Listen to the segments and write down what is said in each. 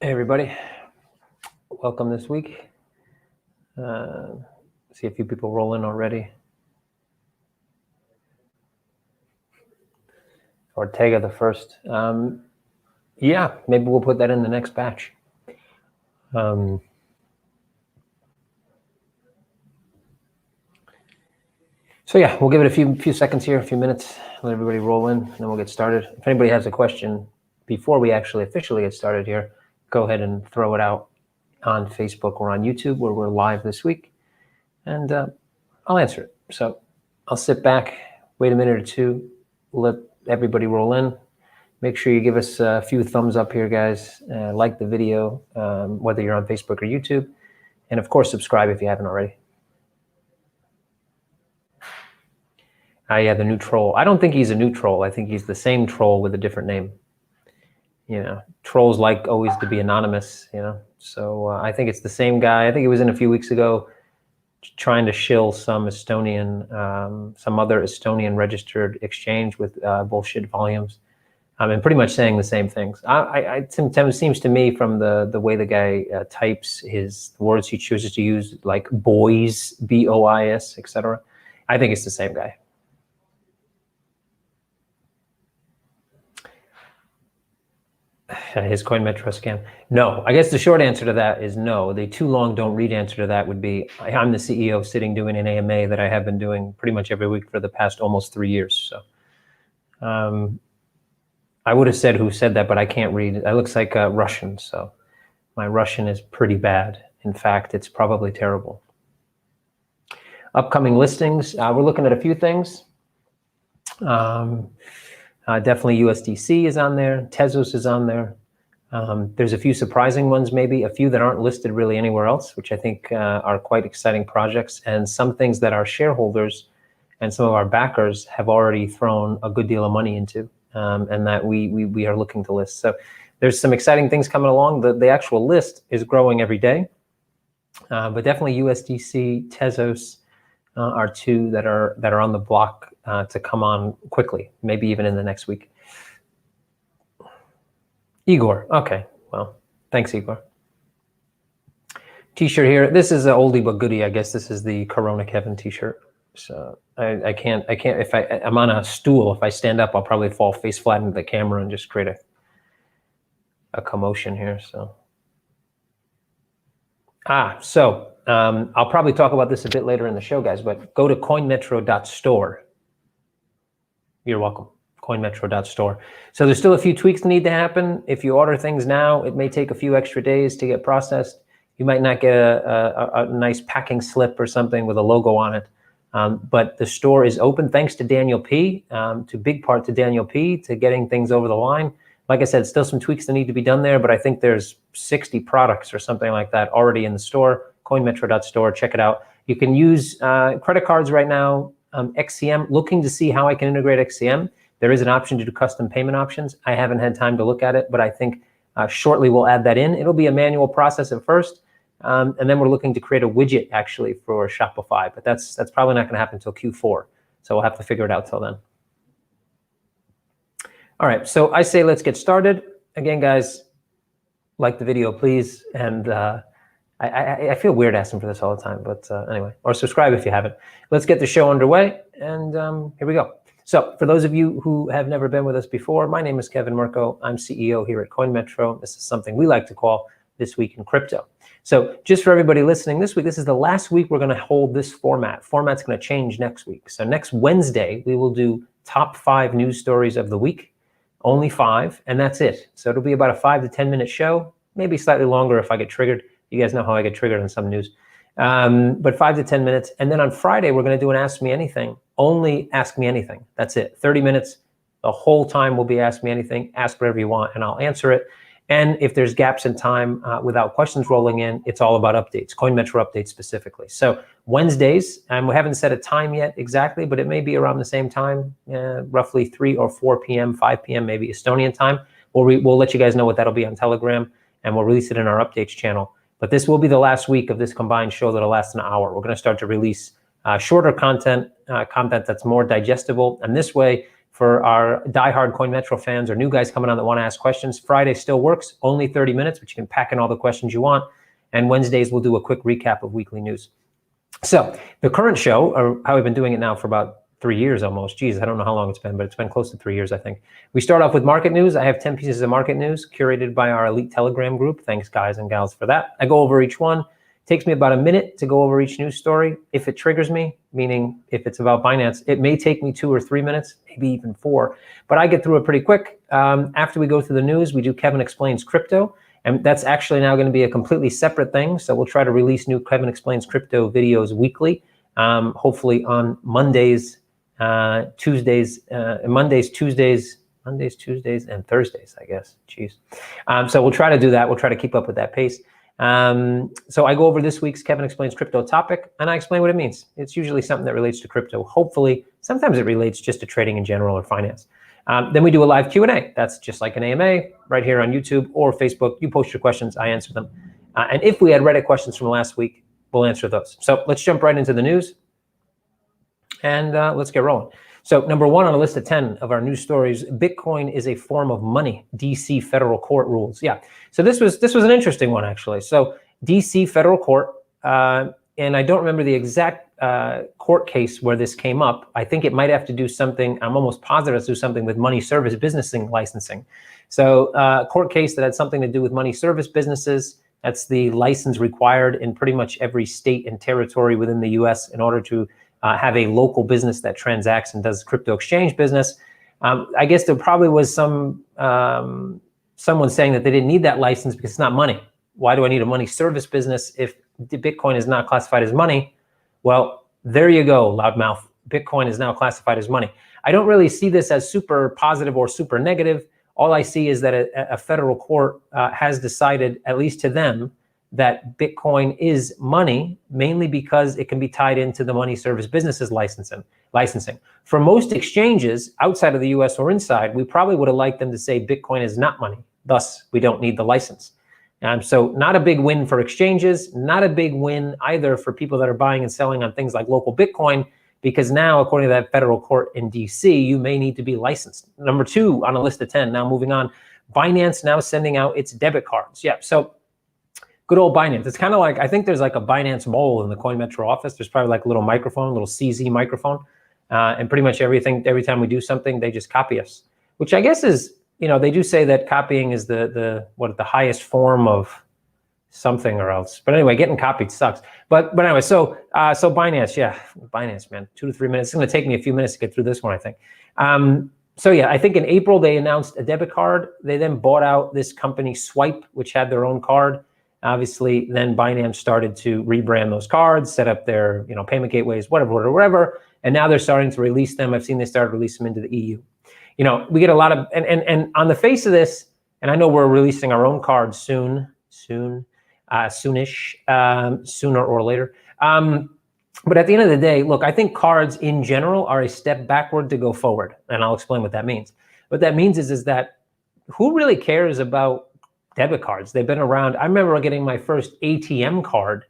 Hey everybody, welcome this week. See a few people roll in already. Ortega the first. Yeah, maybe we'll put that in the next batch. So yeah, we'll give it a few seconds here, a few minutes, let everybody roll in, and then we'll get started. If anybody has a question before we actually officially get started here, go ahead and throw it out on Facebook or on YouTube where we're live this week, and I'll answer it. So I'll sit back, wait a minute or two, let everybody roll in. Make sure you give us a few thumbs up here, guys. Like the video, whether you're on Facebook or YouTube. And of course, subscribe if you haven't already. Yeah, the new troll. I don't think he's a new troll. I think he's the same troll with a different name. You know, trolls like always to be anonymous, you know. So I think it's the same guy. I think he was in a few weeks ago trying to shill some Estonian, some other Estonian registered exchange with bullshit volumes. And pretty much saying the same things. It seems to me from the way the guy types his words he chooses to use, like boys, B-O-I-S, etc. I think it's the same guy. His CoinMetro scam. No, I guess the short answer to that is no. The too long don't read answer to that would be, I'm the CEO sitting doing an AMA that I have been doing pretty much every week for the past almost 3 years. So I would have said who said that, but I can't read. It looks like Russian, so my Russian is pretty bad. In fact, it's probably terrible. Upcoming listings, we're looking at a few things. Definitely USDC is on there. Tezos is on there. There's a few surprising ones, maybe a few that aren't listed really anywhere else, which I think are quite exciting projects, and some things that our shareholders and some of our backers have already thrown a good deal of money into. And that we are looking to list. So there's some exciting things coming along. The actual list is growing every day, but definitely USDC, Tezos are two that are on the block to come on quickly, maybe even in the next week. Igor, okay, well, thanks Igor. T-shirt here. This is an oldie but goodie. I guess this is the Corona Kevin T-shirt. So I can't, if I'm on a stool, if I stand up, I'll probably fall face flat into the camera and just create a commotion here, so. I'll probably talk about this a bit later in the show, guys, but go to coinmetro.store. You're welcome, coinmetro.store. So there's still a few tweaks that need to happen. If you order things now, it may take a few extra days to get processed. You might not get a nice packing slip or something with a logo on it. But the store is open thanks to Daniel P, to big part to Daniel P, to getting things over the line. Like I said, still some tweaks that need to be done there, but I think there's 60 products or something like that already in the store, coinmetro.store, check it out. You can use credit cards right now, XCM, looking to see how I can integrate XCM. There is an option to do custom payment options. I haven't had time to look at it, but I think shortly we'll add that in. It'll be a manual process at first. And then we're looking to create a widget actually for Shopify, but that's probably not going to happen until Q4. So we'll have to figure it out till then. All right, so I say let's get started. Again, guys, like the video, please. And I feel weird asking for this all the time, but anyway, or subscribe if you haven't. Let's get the show underway, and here we go. So for those of you who have never been with us before, my name is Kevin MURCKO. I'm CEO here at CoinMetro. This is something we like to call This Week in Crypto. So just for everybody listening this week, this is the last week we're going to hold this format. Format's going to change next week. So next Wednesday, we will do top 5 news stories of the week, only 5, and that's it. So it'll be about a 5 to 10 minute show, maybe slightly longer if I get triggered. You guys know how I get triggered on some news. But 5 to 10 minutes. And then on Friday, we're going to do an Ask Me Anything, only Ask Me Anything. That's it, 30 minutes. The whole time will be Ask Me Anything, ask whatever you want, and I'll answer it. And if there's gaps in time without questions rolling in, it's all about updates, CoinMetro updates specifically. So Wednesdays, and we haven't set a time yet exactly, but it may be around the same time, roughly 3 or 4 p.m., 5 p.m., maybe Estonian time. We'll let you guys know what that'll be on Telegram, and we'll release it in our updates channel. But this will be the last week of this combined show that'll last an hour. We're going to start to release shorter content, content that's more digestible. And this way, For our diehard CoinMetro fans or new guys coming on that want to ask questions, Friday still works, only 30 minutes, but you can pack in all the questions you want. And Wednesdays, we'll do a quick recap of weekly news. So the current show, or how we've been doing it now for about 3 years almost. Geez, I don't know how long it's been, but it's been close to 3 years, I think. We start off with market news. I have 10 pieces of market news curated by our elite Telegram group. Thanks, guys and gals, for that. I go over each one. Takes me about a minute to go over each news story. If it triggers me, meaning if it's about Binance, it may take me 2 or 3 minutes, maybe even 4, but I get through it pretty quick. After we go through the news, we do Kevin Explains Crypto, and that's actually now going to be a completely separate thing. So we'll try to release new Kevin Explains Crypto videos weekly, hopefully on Mondays, Tuesdays, Tuesdays, and Thursdays, I guess. Jeez. So we'll try to do that. We'll try to keep up with that pace. So I go over this week's Kevin Explains Crypto topic, and I explain what it means. It's usually something that relates to crypto. Hopefully, sometimes it relates just to trading in general or finance. Then we do a live Q&A. That's just like an AMA right here on YouTube or Facebook. You post your questions, I answer them. And if we had Reddit questions from last week, we'll answer those. So let's jump right into the news, and let's get rolling. So number 1 on a list of 10 of our news stories, Bitcoin is a form of money. DC federal court rules. Yeah. So this was an interesting one, actually. So DC federal court, and I don't remember the exact court case where this came up. I think it might have to do something, I'm almost positive it's to do something with money service businessing licensing. So court case that had something to do with money service businesses. That's the license required in pretty much every state and territory within the US in order to have a local business that transacts and does crypto exchange business. I guess there probably was someone saying that they didn't need that license because it's not money. Why do I need a money service business if Bitcoin is not classified as money? Well, there you go, loudmouth. Bitcoin is now classified as money. I don't really see this as super positive or super negative. All I see is that a federal court has decided, at least to them, that Bitcoin is money, mainly because it can be tied into the money service businesses licensing. For most exchanges outside of the US or inside, we probably would have liked them to say Bitcoin is not money. Thus, we don't need the license. So not a big win for exchanges, not a big win either for people that are buying and selling on things like local Bitcoin, because now, according to that federal court in DC, you may need to be licensed. Number 2 on a list of 10, now moving on, Binance now sending out its debit cards. Yeah, so good old Binance. It's kind of like, I think there's like a Binance mole in the CoinMetro office. There's probably like a little microphone, a little CZ microphone. And pretty much every time we do something, they just copy us, which I guess is, they do say that copying is the highest form of something or else. But anyway, getting copied sucks. But anyway, so Binance, yeah, Binance, man, 2 to 3 minutes. It's going to take me a few minutes to get through this one, I think. So yeah, I think in April they announced a debit card. They then bought out this company Swipe, which had their own card. Obviously, then Binance started to rebrand those cards, set up their payment gateways, whatever. And now they're starting to release them. I've seen they started to release them into the EU. We get a lot of, and on the face of this, and I know we're releasing our own cards soonish, sooner or later. But at the end of the day, look, I think cards in general are a step backward to go forward. And I'll explain what that means. What that means is that who really cares about debit cards? They've been around. I remember getting my first ATM card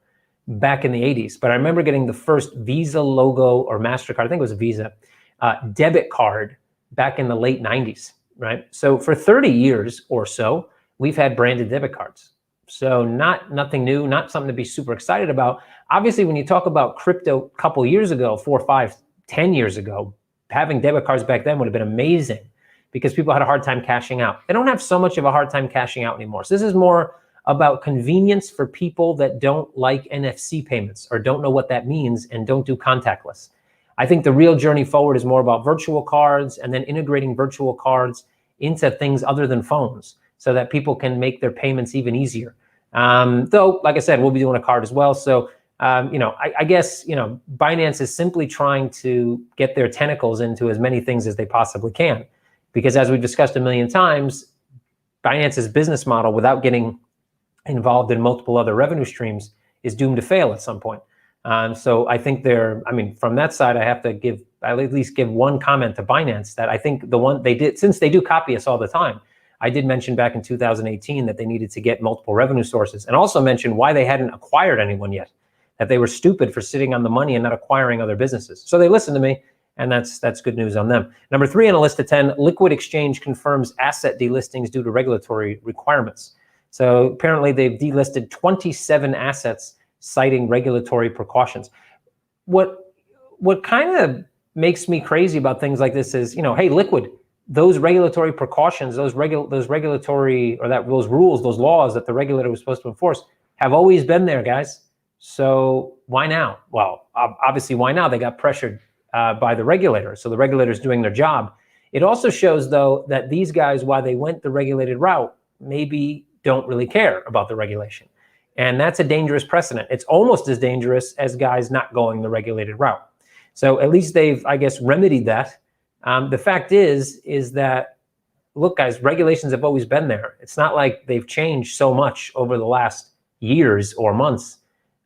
back in the 80s, but I remember getting the first Visa logo or MasterCard, I think it was a Visa, debit card back in the late 90s, right? So for 30 years or so, we've had branded debit cards. So nothing new, not something to be super excited about. Obviously, when you talk about crypto a couple years ago, 4, 5, 10 years ago, having debit cards back then would have been amazing because people had a hard time cashing out. They don't have so much of a hard time cashing out anymore. So this is more about convenience for people that don't like NFC payments or don't know what that means and don't do contactless. I think the real journey forward is more about virtual cards and then integrating virtual cards into things other than phones so that people can make their payments even easier. Though, like I said, we'll be doing a card as well. So, I guess, Binance is simply trying to get their tentacles into as many things as they possibly can. Because as we've discussed a million times, Binance's business model without getting involved in multiple other revenue streams is doomed to fail at some point. So I think from that side, I have to at least give one comment to Binance that I think the one they did, since they do copy us all the time, I did mention back in 2018 that they needed to get multiple revenue sources and also mention why they hadn't acquired anyone yet, that they were stupid for sitting on the money and not acquiring other businesses. So they listened to me And that's good news on them. Number 3 on a list of 10, Liquid Exchange confirms asset delistings due to regulatory requirements. So apparently they've delisted 27 assets citing regulatory precautions. What kind of makes me crazy about things like this is, hey, Liquid, those regulatory precautions, those regulatory, or those rules, those laws that the regulator was supposed to enforce have always been there, guys. So why now? Well, obviously, why now? They got pressured by the regulator. So the regulator's doing their job. It also shows, though, that these guys, while they went the regulated route, maybe don't really care about the regulation. And that's a dangerous precedent. It's almost as dangerous as guys not going the regulated route. So at least they've, I guess, remedied that. The fact is that, look, guys, regulations have always been there. It's not like they've changed so much over the last years or months.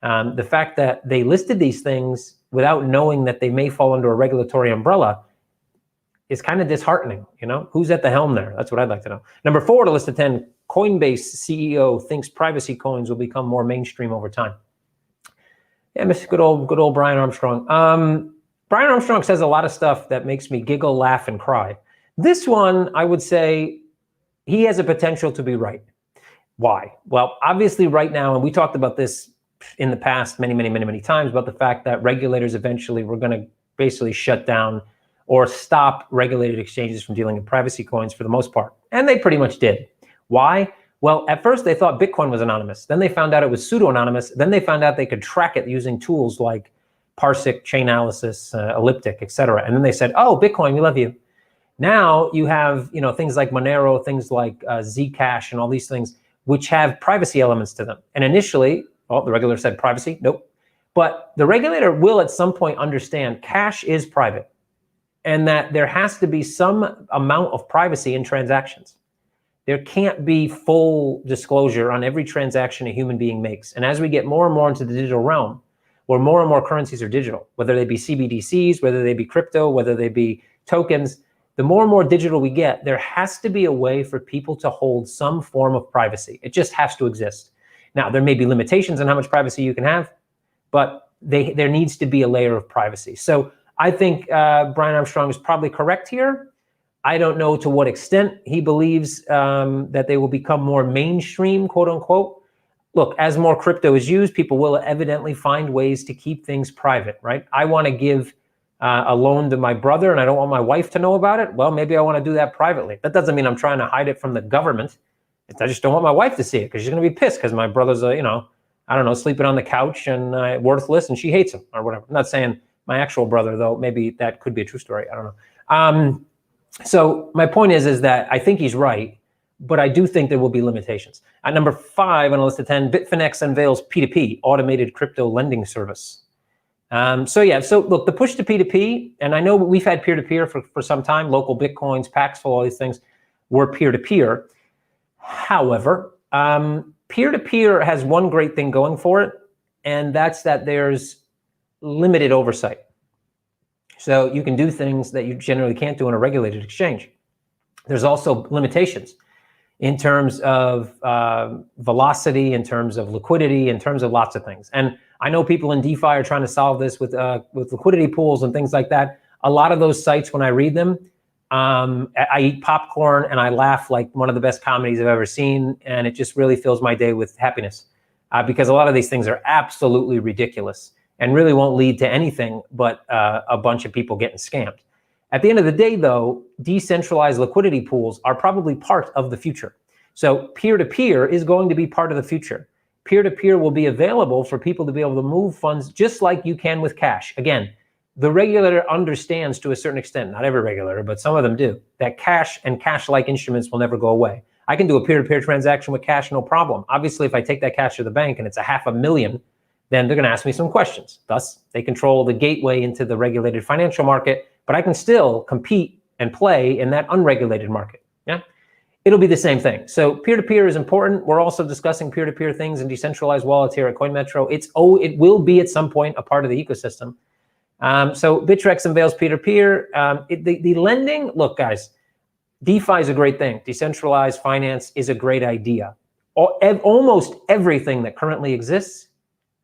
The fact that they listed these things without knowing that they may fall under a regulatory umbrella is kind of disheartening. Who's at the helm there? That's what I'd like to know. Number 4 to list of 10, Coinbase CEO thinks privacy coins will become more mainstream over time. Yeah, good old Brian Armstrong. Brian Armstrong says a lot of stuff that makes me giggle, laugh, and cry. This one, I would say, he has a potential to be right. Why? Well, obviously right now, and we talked about this in the past many times, about the fact that regulators eventually were going to basically shut down or stop regulated exchanges from dealing in privacy coins for the most part. And they pretty much did. Why? Well, at first they thought Bitcoin was anonymous. Then they found out it was pseudo-anonymous. Then they found out they could track it using tools like Parsec, Chainalysis, Elliptic, etc. And then they said, oh, Bitcoin, we love you. Now you have things like Monero, things like Zcash, and all these things which have privacy elements to them. And initially, the regulator said privacy, nope. But the regulator will at some point understand cash is private and that there has to be some amount of privacy in transactions. There can't be full disclosure on every transaction a human being makes. And as we get more and more into the digital realm, where more and more currencies are digital, whether they be CBDCs, whether they be crypto, whether they be tokens, the more and more digital we get, there has to be a way for people to hold some form of privacy. It just has to exist. Now, there may be limitations on how much privacy you can have, but there needs to be a layer of privacy. So I think Brian Armstrong is probably correct here. I don't know to what extent he believes that they will become more mainstream, quote unquote. Look, as more crypto is used, people will evidently find ways to keep things private, right? I want to give a loan to my brother and I don't want my wife to know about it. Well, maybe I want to do that privately. That doesn't mean I'm trying to hide it from the government. I just don't want my wife to see it because she's going to be pissed because my brother's, sleeping on the couch and worthless and she hates him or whatever. I'm not saying my actual brother, though. Maybe that could be a true story. I don't know. So my point is that I think he's right, but I do think there will be limitations. At number 5 on a list of 10, Bitfinex unveils P2P, automated crypto lending service. So look, the push to P2P, and I know we've had peer-to-peer for some time, local Bitcoins, Paxful, all these things were peer-to-peer. However, peer-to-peer has one great thing going for it, and that's that there's limited oversight. So you can do things that you generally can't do in a regulated exchange. There's also limitations in terms of velocity, in terms of liquidity, in terms of lots of things. And I know people in DeFi are trying to solve this with liquidity pools and things like that. A lot of those sites, when I read them, I eat popcorn and I laugh like one of the best comedies I've ever seen. And it just really fills my day with happiness because a lot of these things are absolutely ridiculous and really won't lead to anything but a bunch of people getting scammed. At the end of the day, though, decentralized liquidity pools are probably part of the future. So peer-to-peer is going to be part of the future. Peer-to-peer will be available for people to be able to move funds just like you can with cash. Again, the regulator understands to a certain extent, not every regulator, but some of them do, that cash and cash-like instruments will never go away. I can do a peer-to-peer transaction with cash, no problem. Obviously, if I take that cash to the bank and it's $500,000, then they're going to ask me some questions. Thus, they control the gateway into the regulated financial market, but I can still compete and play in that unregulated market. Yeah, it'll be the same thing. So peer-to-peer is important. We're also discussing peer-to-peer things and decentralized wallets here at CoinMetro. It will be at some point a part of the ecosystem. So Bittrex unveils peer-to-peer. The lending, look, guys, DeFi is a great thing. Decentralized finance is a great idea. Almost everything that currently exists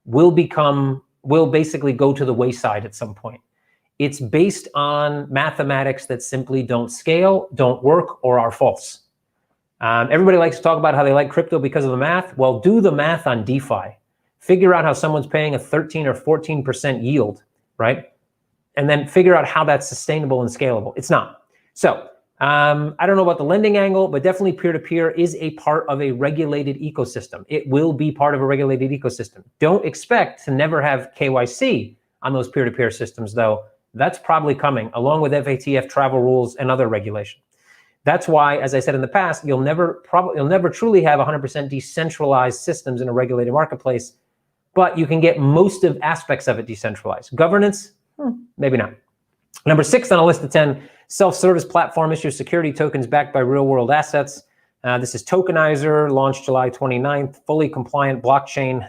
will basically go to the wayside at some point. It's based on mathematics that simply don't scale, don't work, or are false. Everybody likes to talk about how they like crypto because of the math. Well, do the math on DeFi. Figure out how someone's paying a 13 or 14% yield, right? And then figure out how that's sustainable and scalable. It's not. So I don't know about the lending angle, but definitely peer-to-peer is a part of a regulated ecosystem. It will be part of a regulated ecosystem. Don't expect to never have KYC on those peer-to-peer systems, though. That's probably coming, along with FATF travel rules and other regulation. That's why, as I said in the past, you'll never truly have 100% decentralized systems in a regulated marketplace, but you can get most of aspects of it decentralized. Governance, maybe not. Number 6 on a list of 10, self-service platform issues security tokens backed by real-world assets. This is Tokenizer, launched July 29th, fully compliant blockchain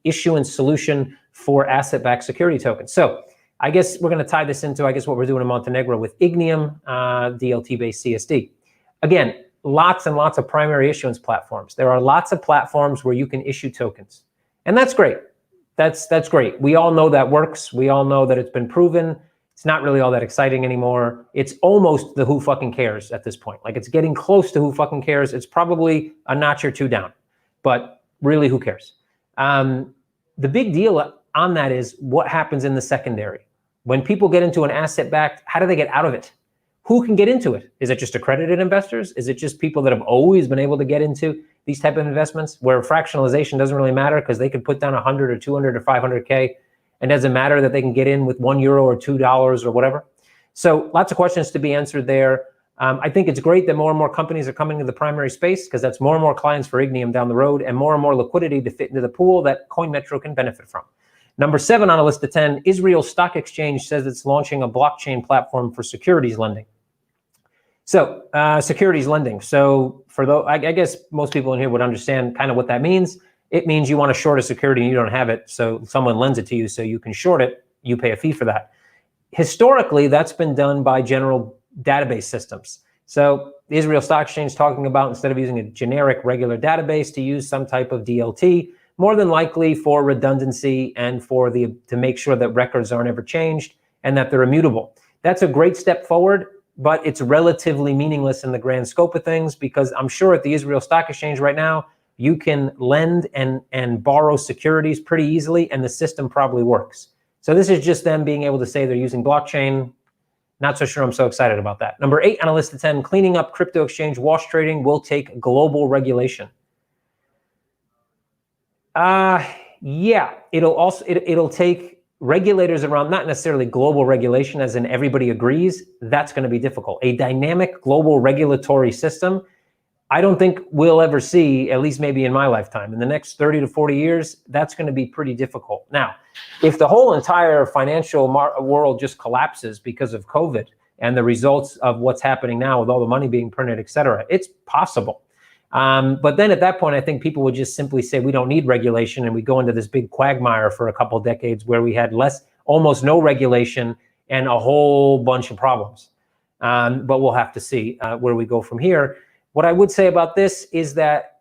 issuance solution for asset-backed security tokens. So I guess we're going to tie this into, what we're doing in Montenegro with Ignium, DLT-based CSD. Again, lots and lots of primary issuance platforms. There are lots of platforms where you can issue tokens. And that's great. That's great. We all know that works. We all know that it's been proven. It's not really all that exciting anymore. It's almost the who fucking cares at this point. Like, it's getting close to who fucking cares. It's probably a notch or two down, but really, who cares? The big deal on that is what happens in the secondary. When people get into an asset backed, how do they get out of it? Who can get into it? Is it just accredited investors? Is it just people that have always been able to get into these type of investments where fractionalization doesn't really matter because they can put down 100 or 200 or 500K and doesn't matter that they can get in with €1 or $2 or whatever? So lots of questions to be answered there. I think it's great that more and more companies are coming to the primary space because that's more and more clients for Ignium down the road and more liquidity to fit into the pool that CoinMetro can benefit from. Number 7 on a list of 10, Israel Stock Exchange says it's launching a blockchain platform for securities lending. So securities lending. So for those, I guess most people in here would understand kind of what that means. It means you want to short a security and you don't have it, so someone lends it to you so you can short it. You pay a fee for that. Historically, that's been done by general database systems. So the Israel Stock Exchange is talking about, instead of using a generic regular database, to use some type of DLT, more than likely for redundancy and to make sure that records aren't ever changed and that they're immutable. That's a great step forward, but it's relatively meaningless in the grand scope of things because I'm sure at the Israel Stock Exchange right now, you can lend and borrow securities pretty easily and the system probably works. So this is just them being able to say they're using blockchain. Not so sure I'm so excited about that. Number 8 on a list of 10, cleaning up crypto exchange wash trading will take global regulation. Yeah, it'll take regulators around, not necessarily global regulation as in everybody agrees. That's going to be difficult. A dynamic global regulatory system, I don't think we'll ever see, at least maybe in my lifetime. In the next 30 to 40 years, that's going to be pretty difficult. Now, if the whole entire financial world just collapses because of COVID and the results of what's happening now with all the money being printed, et cetera, it's possible. But then at that point, I think people would just simply say we don't need regulation, and we go into this big quagmire for a couple of decades where we had almost no regulation and a whole bunch of problems. But we'll have to see where we go from here. What I would say about this is that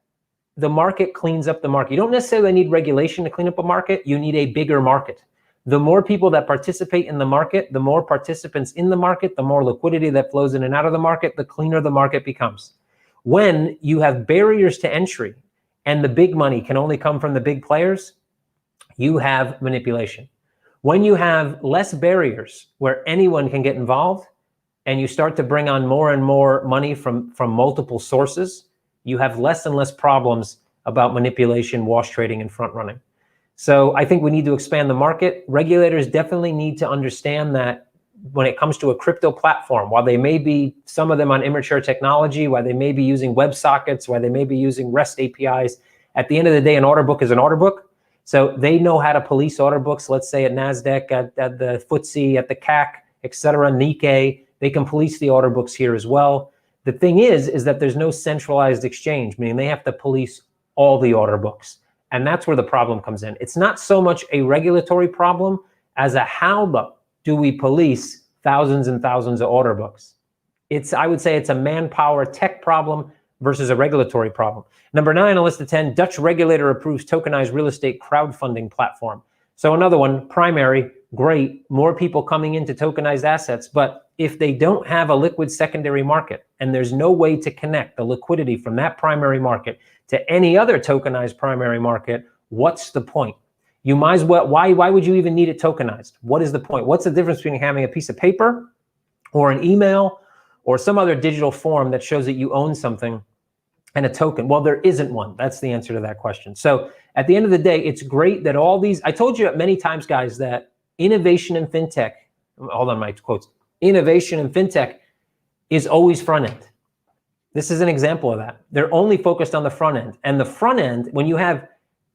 the market cleans up the market. You don't necessarily need regulation to clean up a market. You need a bigger market. The more people that participate in the market, the more participants in the market, the more liquidity that flows in and out of the market, the cleaner the market becomes. When you have barriers to entry and the big money can only come from the big players, you have manipulation. When you have less barriers where anyone can get involved, and you start to bring on more and more money from multiple sources, you have less and less problems about manipulation, wash trading, and front running. So I think we need to expand the market. Regulators definitely need to understand that when it comes to a crypto platform, while they may be, some of them on immature technology, while they may be using WebSockets, while they may be using REST APIs, at the end of the day, an order book is an order book. So they know how to police order books, let's say at NASDAQ, at the FTSE, at the CAC, et cetera, Nikkei. They can police the order books here as well. The thing is that there's no centralized exchange, meaning they have to police all the order books. And that's where the problem comes in. It's not so much a regulatory problem as a how do we police thousands and thousands of order books. I would say it's a manpower tech problem versus a regulatory problem. Number 9 on a list of 10, Dutch regulator approves tokenized real estate crowdfunding platform. So another one, primary, great, more people coming into tokenized assets. But if they don't have a liquid secondary market and there's no way to connect the liquidity from that primary market to any other tokenized primary market, what's the point? You might as well, why would you even need it tokenized? What is the point? What's the difference between having a piece of paper or an email or some other digital form that shows that you own something and a token? Well, there isn't one. That's the answer to that question. So at the end of the day, it's great that all these, I told you many times, guys, that innovation in fintech, hold on my quotes, innovation in fintech is always front end. This is an example of that. They're only focused on the front end. And the front end, when you have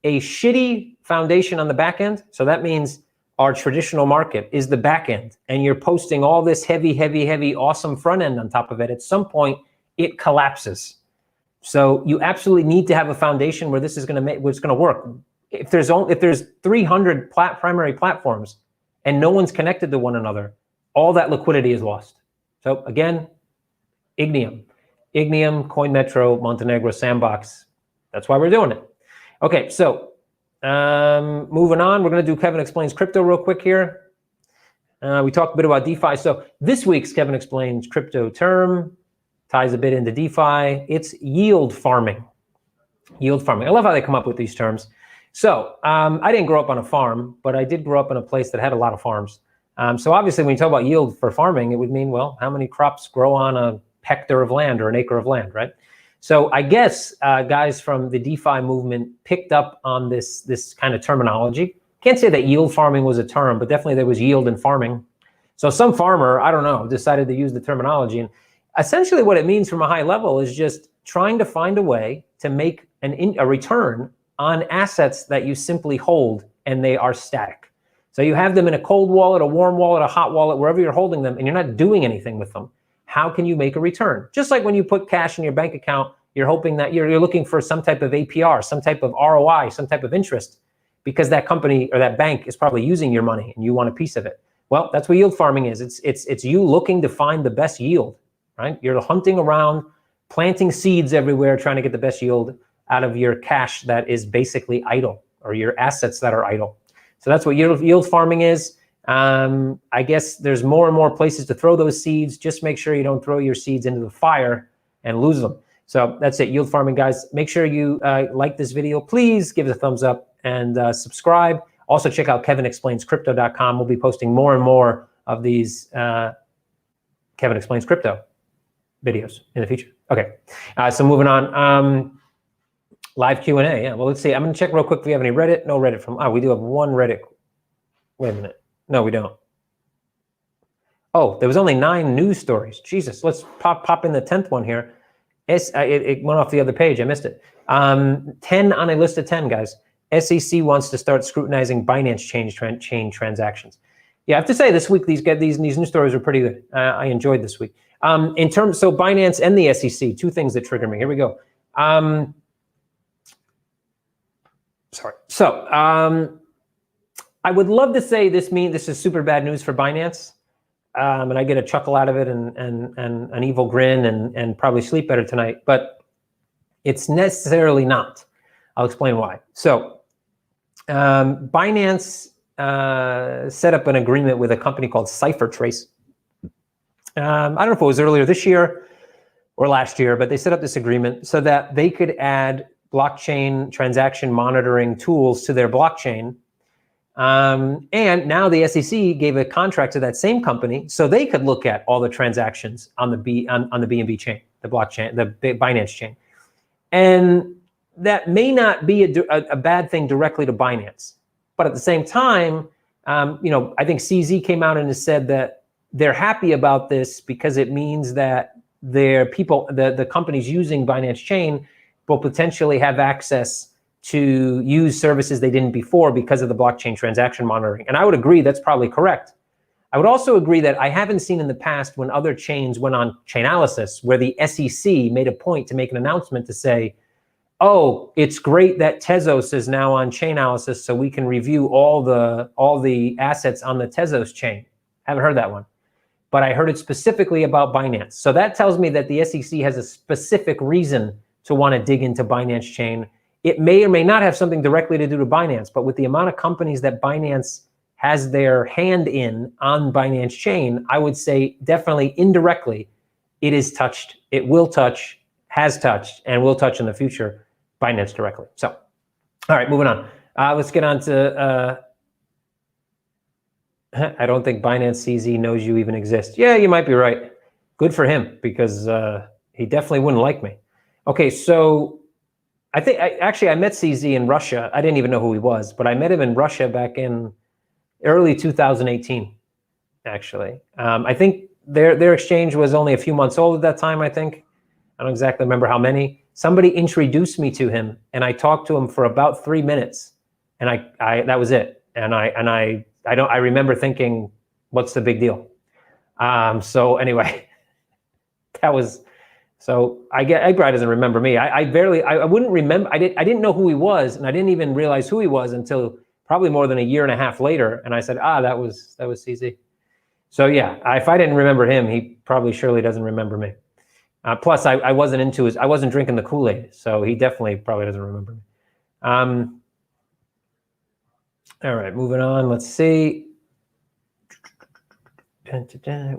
a shitty foundation on the back end, so that means our traditional market is the back end, and you're posting all this heavy, awesome front end on top of it, at some point it collapses. So you absolutely need to have a foundation where this is going to work. If there's 300 primary platforms and no one's connected to one another, all that liquidity is lost. So again, Ignium, CoinMetro, Montenegro, Sandbox. That's why we're doing it. Okay, so moving on, we're going to do Kevin Explains Crypto real quick here. We talked a bit about DeFi. So this week's Kevin Explains Crypto term ties a bit into DeFi. It's yield farming. Yield farming. I love how they come up with these terms. So I didn't grow up on a farm, but I did grow up in a place that had a lot of farms. So obviously when you talk about yield for farming, it would mean, well, how many crops grow on a hectare of land or an acre of land, right? So I guess guys from the DeFi movement picked up on this kind of terminology. Can't say that yield farming was a term, but definitely there was yield in farming. So some farmer, I don't know, decided to use the terminology. And essentially what it means from a high level is just trying to find a way to make a return on assets that you simply hold and they are static. So you have them in a cold wallet, a warm wallet, a hot wallet, wherever you're holding them, and you're not doing anything with them. How can you make a return? Just like when you put cash in your bank account, you're hoping that you're looking for some type of APR, some type of ROI, some type of interest, because that company or that bank is probably using your money and you want a piece of it. Well, that's what yield farming is. It's you looking to find the best yield, right? You're hunting around, planting seeds everywhere, trying to get the best yield out of your cash that is basically idle, or your assets that are idle. So that's what yield farming is. I guess there's more and more places to throw those seeds. Just make sure you don't throw your seeds into the fire and lose them. So that's it, yield farming, guys. Make sure you like this video. Please give it a thumbs up and subscribe. Also check out kevinexplainscrypto.com. We'll be posting more and more of these Kevin Explains Crypto videos in the future. Okay, so moving on. Live Q&A, yeah. Well, let's see. I'm going to check real quick if we have any Reddit. No Reddit from, we do have one Reddit. Wait a minute. No, we don't. Oh, there was only 9 news stories. Jesus, let's pop in the 10th one here. It went off the other page. I missed it. 10 on a list of 10, guys. SEC wants to start scrutinizing Binance chain transactions. Yeah, I have to say this week these news stories are pretty good. I enjoyed this week. So Binance and the SEC, 2 things that trigger me. Here we go. Sorry. So I would love to say this is super bad news for Binance, and I get a chuckle out of it and an evil grin and probably sleep better tonight, but it's necessarily not. I'll explain why. So Binance set up an agreement with a company called CipherTrace. I don't know if it was earlier this year or last year, but they set up this agreement so that they could add blockchain transaction monitoring tools to their blockchain. And now the SEC gave a contract to that same company so they could look at all the transactions on the BNB chain, the blockchain, the Binance chain. And that may not be a bad thing directly to Binance. But at the same time, I think CZ came out and has said that they're happy about this because it means that the companies using Binance chain will potentially have access to use services they didn't before because of the blockchain transaction monitoring. And I would agree that's probably correct. I would also agree that I haven't seen in the past when other chains went on Chainalysis where the SEC made a point to make an announcement to say, oh, it's great that Tezos is now on Chainalysis so we can review all the assets on the Tezos chain. Haven't heard that one. But I heard it specifically about Binance. So that tells me that the SEC has a specific reason to want to dig into Binance chain. It may or may not have something directly to do to Binance, but with the amount of companies that Binance has their hand in on Binance Chain, I would say definitely indirectly, it is touched, it will touch, has touched, and will touch in the future Binance directly. So, all right, moving on. Let's get on to, I don't think Binance CZ knows you even exist. Yeah, you might be right. Good for him, because he definitely wouldn't like me. Okay, so I met CZ in Russia. I didn't even know who he was, but I met him in Russia back in early 2018, actually. I think their exchange was only a few months old at that time, I think. I don't exactly remember how many. Somebody introduced me to him, and I talked to him for about 3 minutes, and I that was it. And I remember thinking, what's the big deal? So anyway, that was, so Egg Bride doesn't remember me. I wouldn't remember, I didn't know who he was, and I didn't even realize who he was until probably more than a year and a half later. And I said, that was CZ. So yeah, if I didn't remember him, he probably surely doesn't remember me. Plus I wasn't drinking the Kool-Aid, so he definitely probably doesn't remember me. All right, moving on. Let's see.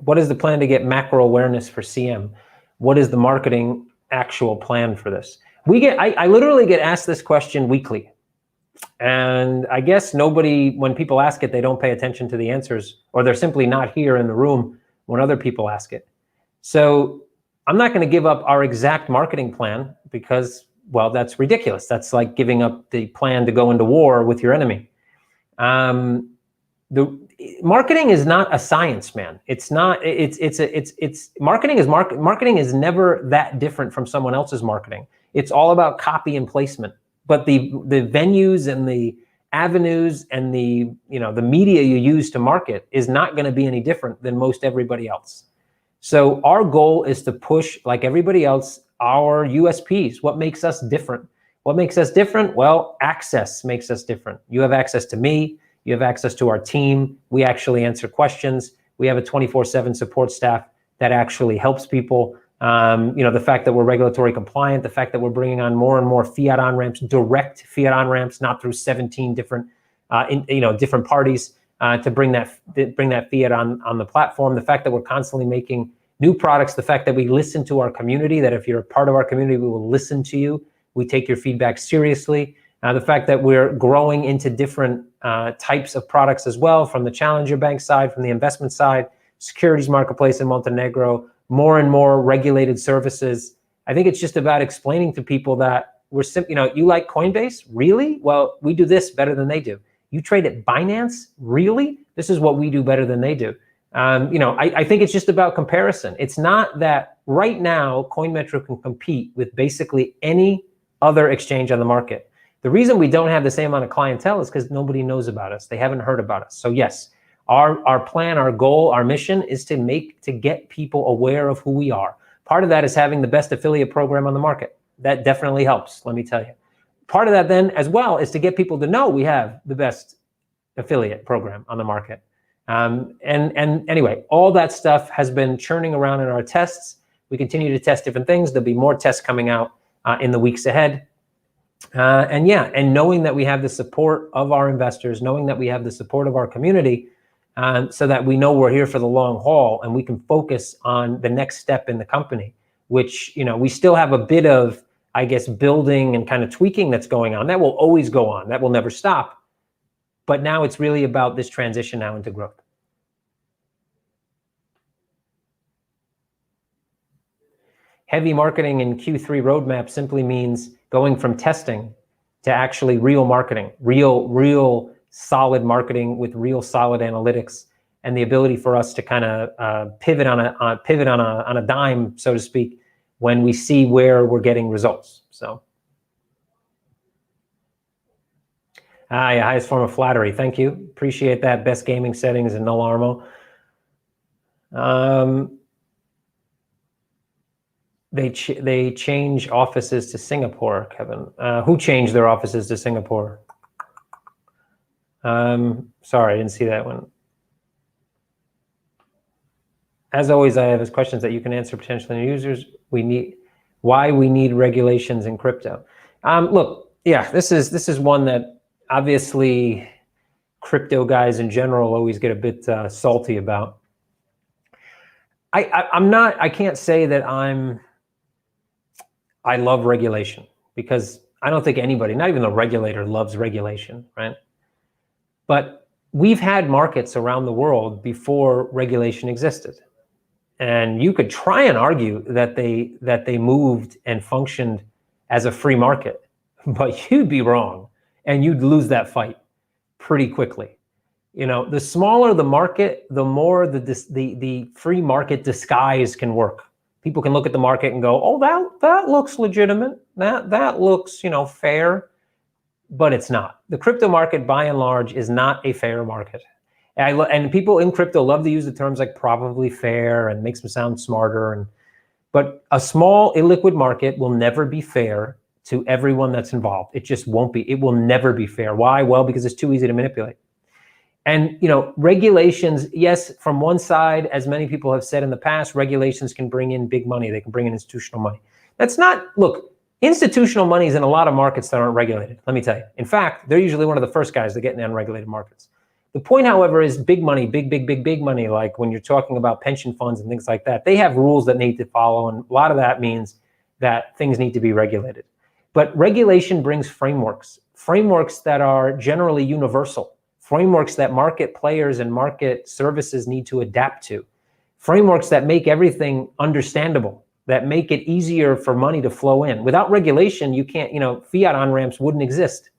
What is the plan to get macro awareness for CM? What is the marketing actual plan for this? I literally get asked this question weekly. And I guess when people ask it, they don't pay attention to the answers, or they're simply not here in the room when other people ask it. So I'm not going to give up our exact marketing plan because, well, that's ridiculous. That's like giving up the plan to go into war with your enemy. The marketing is not a science, man. It's not. Marketing is never that different from someone else's marketing. It's all about copy and placement. But the venues and the avenues and the media you use to market is not going to be any different than most everybody else. So our goal is to push, like everybody else, our USPs. What makes us different? What makes us different? Well, access makes us different. You have access to me. You have access to our team. We actually answer questions. We have a 24/7 support staff that actually helps people. The fact that we're regulatory compliant, the fact that we're bringing on more and more fiat on-ramps, direct fiat on-ramps, not through 17 different, different parties to bring that fiat on the platform. The fact that we're constantly making new products, the fact that we listen to our community, that if you're a part of our community, we will listen to you. We take your feedback seriously. The fact that we're growing into different types of products as well, from the challenger bank side, from the investment side, securities marketplace in Montenegro, more and more regulated services. I think it's just about explaining to people that we're you like Coinbase? Really? Well, we do this better than they do. You trade at Binance? Really? This is what we do better than they do. I think it's just about comparison. It's not that right now CoinMetro can compete with basically any other exchange on the market. The reason we don't have the same amount of clientele is because nobody knows about us. They haven't heard about us. So yes, our plan, our goal, our mission is to get people aware of who we are. Part of that is having the best affiliate program on the market. That definitely helps, let me tell you. Part of that then as well is to get people to know we have the best affiliate program on the market. And anyway, all that stuff has been churning around in our tests. We continue to test different things. There'll be more tests coming out in the weeks ahead. And knowing that we have the support of our investors, knowing that we have the support of our community, so that we know we're here for the long haul and we can focus on the next step in the company, which, we still have a bit of, I guess, building and kind of tweaking that's going on. That will always go on. That will never stop. But now it's really about this transition now into growth. Heavy marketing in Q3 roadmap simply means going from testing to actually real marketing, real solid marketing with real solid analytics, and the ability for us to kind of pivot on a dime, so to speak, when we see where we're getting results. So, yeah, highest form of flattery. Thank you, appreciate that. Best gaming settings and no Armo. They change offices to Singapore, Kevin. Who changed their offices to Singapore? Sorry, I didn't see that one. As always, I have questions that you can answer potentially to users. Why we need regulations in crypto. Look, yeah, this is one that obviously crypto guys in general always get a bit salty about. I can't say that I love regulation, because I don't think anybody, not even the regulator, loves regulation, right? But we've had markets around the world before regulation existed. And you could try and argue that they moved and functioned as a free market, but you'd be wrong, and you'd lose that fight pretty quickly. You know, the smaller the market, the more the free market disguise can work. People can look at the market and go, "Oh, that looks legitimate. That looks, you know, fair," but it's not. The crypto market, by and large, is not a fair market. And people in crypto love to use the terms like probably fair and makes them sound smarter. But a small illiquid market will never be fair to everyone that's involved. It just won't be. It will never be fair. Why? Well, because it's too easy to manipulate. And, you know, regulations, yes, from one side, as many people have said in the past, regulations can bring in big money. They can bring in institutional money. That's not, look, institutional money is in a lot of markets that aren't regulated, let me tell you. In fact, they're usually one of the first guys that get in unregulated markets. The point, however, is big money, big money, like when you're talking about pension funds and things like that, they have rules that need to follow, and a lot of that means that things need to be regulated. But regulation brings frameworks that are generally universal, frameworks that market players and market services need to adapt to, frameworks that make everything understandable, that make it easier for money to flow in. Without regulation, you can't, you know, fiat on-ramps wouldn't exist.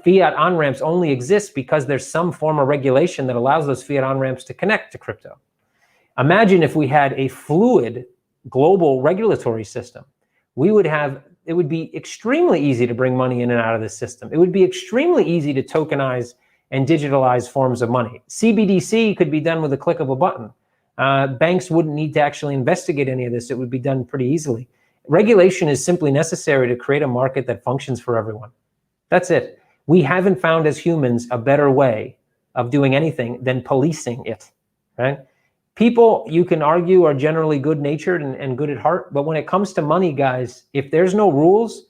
Fiat on-ramps only exist because there's some form of regulation that allows those fiat on-ramps to connect to crypto. Imagine if we had a fluid global regulatory system. It would be extremely easy to bring money in and out of the system. It would be extremely easy to tokenize and digitalize forms of money. CBDC could be done with a click of a button. Banks wouldn't need to actually investigate any of this. It would be done pretty easily. Regulation is simply necessary to create a market that functions for everyone. That's it. We haven't found as humans a better way of doing anything than policing it, right? People, you can argue, are generally good-natured and good at heart, but when it comes to money, guys, if there's no rules,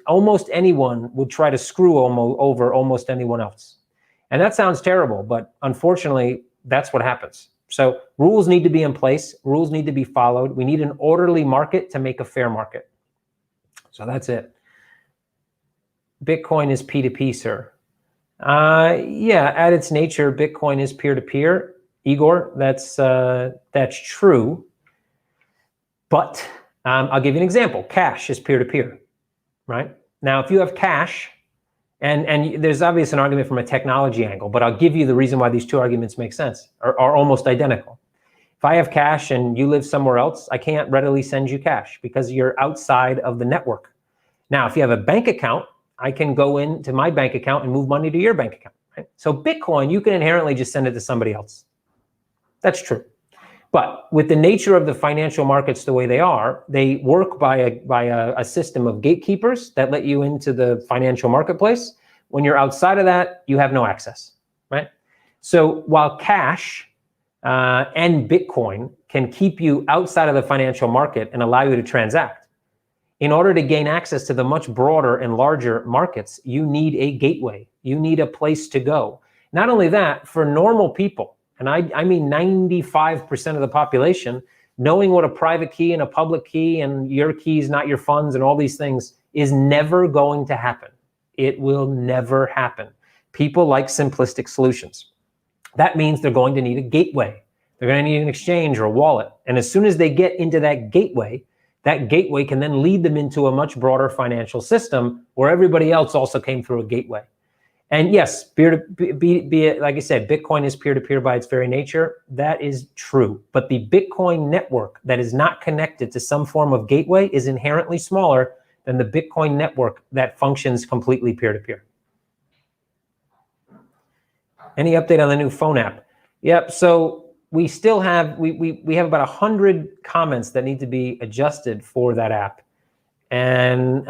almost anyone would try to screw over almost anyone else. And that sounds terrible, but unfortunately, that's what happens. So rules need to be in place. Rules need to be followed. We need an orderly market to make a fair market. So that's it. Bitcoin is P2P, sir. Yeah, at its nature, Bitcoin is peer-to-peer. Igor, that's true. But I'll give you an example. Cash is peer-to-peer, right? Now, if you have cash, and there's obviously an argument from a technology angle, but I'll give you the reason why these two arguments make sense, are almost identical. If I have cash and you live somewhere else, I can't readily send you cash because you're outside of the network. Now, if you have a bank account, I can go into my bank account and move money to your bank account, right? So Bitcoin, you can inherently just send it to somebody else. That's true. But with the nature of the financial markets the way they are, they work by a system of gatekeepers that let you into the financial marketplace. When you're outside of that, you have no access, right? So while cash and Bitcoin can keep you outside of the financial market and allow you to transact, in order to gain access to the much broader and larger markets, you need a gateway. You need a place to go. Not only that, for normal people, and I mean 95% of the population, knowing what a private key and a public key and your keys, not your funds, and all these things is never going to happen. It will never happen. People like simplistic solutions. That means they're going to need a gateway. They're going to need an exchange or a wallet. And as soon as they get into that gateway can then lead them into a much broader financial system where everybody else also came through a gateway. And yes, like I said, Bitcoin is peer-to-peer by its very nature. That is true. But the Bitcoin network that is not connected to some form of gateway is inherently smaller than the Bitcoin network that functions completely peer-to-peer. Any update on the new phone app? Yep, so we still have, we have about 100 comments that need to be adjusted for that app. And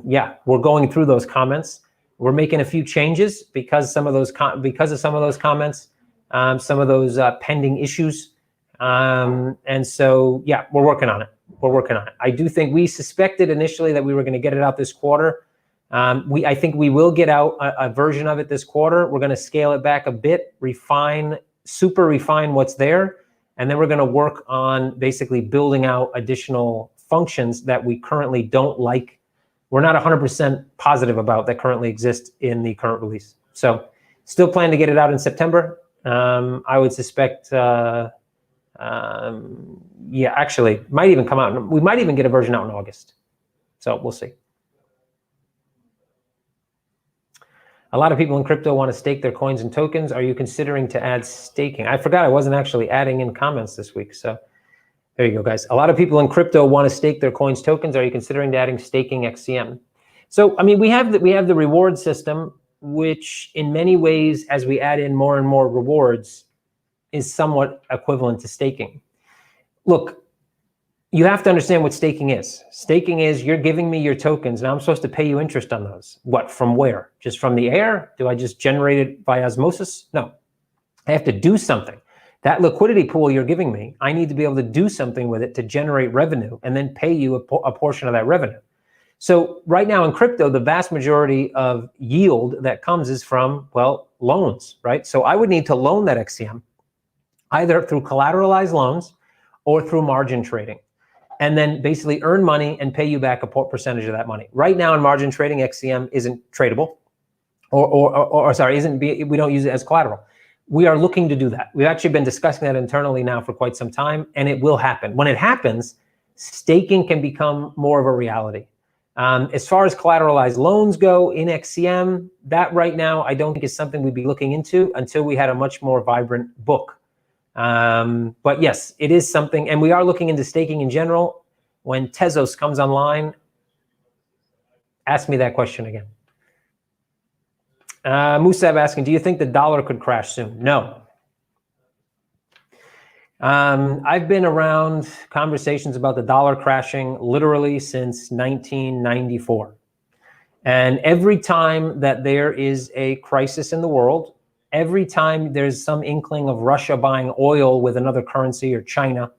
yeah, we're going through those comments. We're making a few changes because of some of those comments, some of those pending issues. And so, yeah, we're working on it. I do think we suspected initially that we were going to get it out this quarter. I think we will get out a version of it this quarter. We're going to scale it back a bit, super refine what's there, and then we're going to work on basically building out additional functions that we currently don't like. We're not 100% positive about that currently exist in the current release. So still plan to get it out in September. I would suspect, yeah, actually, might even come out. We might even get a version out in August. So we'll see. A lot of people in crypto want to stake their coins and tokens. Are you considering to add staking? I forgot I wasn't actually adding in comments this week. So there you go, guys. A lot of people in crypto want to stake their coins, tokens. Are you considering adding staking XCM? So, I mean, we have the reward system, which in many ways, as we add in more and more rewards, is somewhat equivalent to staking. Look, you have to understand what staking is. Staking is you're giving me your tokens, and I'm supposed to pay you interest on those. What, from where? Just from the air? Do I just generate it by osmosis? No, I have to do something. That liquidity pool you're giving me, I need to be able to do something with it to generate revenue and then pay you a portion of that revenue. So right now in crypto, the vast majority of yield that comes is from, well, loans, right? So I would need to loan that XCM either through collateralized loans or through margin trading, and then basically earn money and pay you back a percentage of that money. Right now in margin trading, XCM isn't tradable, we don't use it as collateral. We are looking to do that. We've actually been discussing that internally now for quite some time, and it will happen. When it happens, staking can become more of a reality. As far as collateralized loans go in XCM, that right now I don't think is something we'd be looking into until we had a much more vibrant book. But yes, it is something, and we are looking into staking in general. When Tezos comes online, ask me that question again. Musab asking, do you think the dollar could crash soon? No. I've been around conversations about the dollar crashing literally since 1994. And every time that there is a crisis in the world, every time there's some inkling of Russia buying oil with another currency or China,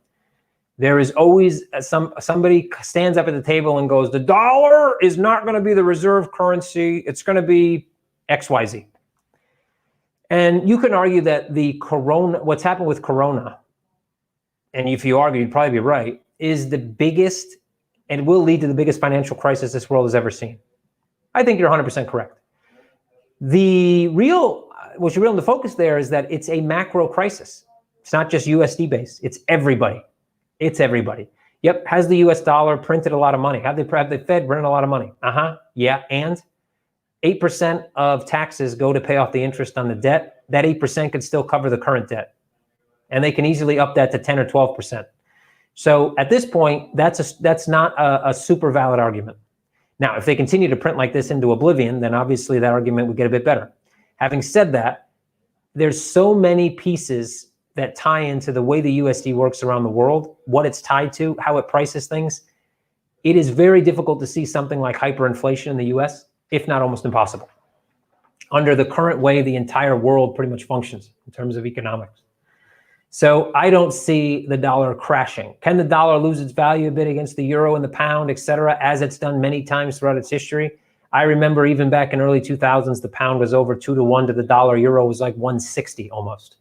there is always somebody stands up at the table and goes, the dollar is not going to be the reserve currency. It's going to be XYZ. And you can argue that what's happened with Corona, and if you argue, you'd probably be right, is the biggest, and will lead to the biggest financial crisis this world has ever seen. I think you're 100% correct. What you're real to focus there is that it's a macro crisis. It's not just USD based. It's everybody. It's everybody. Yep. Has the US dollar printed a lot of money? Have the Fed printed a lot of money? Yeah. And 8% of taxes go to pay off the interest on the debt. That 8% could still cover the current debt. And they can easily up that to 10 or 12%. So at this point, that's not a super valid argument. Now, if they continue to print like this into oblivion, then obviously that argument would get a bit better. Having said that, there's so many pieces that tie into the way the USD works around the world, what it's tied to, how it prices things. It is very difficult to see something like hyperinflation in the US, if not almost impossible, under the current way the entire world pretty much functions in terms of economics. So I don't see the dollar crashing. Can the dollar lose its value a bit against the euro and the pound, et cetera, as it's done many times throughout its history? I remember even back in early 2000s, the pound was over 2-to-1 to the dollar. Euro was like 160 almost.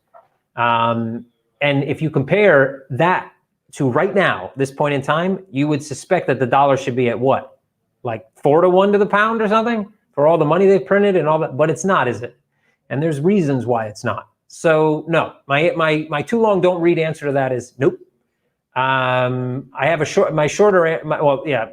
And if you compare that to right now, this point in time, you would suspect that the dollar should be at what? Like 4-to-1 to the pound or something for all the money they've printed and all that, but it's not, is it? And there's reasons why it's not. So no, my too long don't read answer to that is nope. I have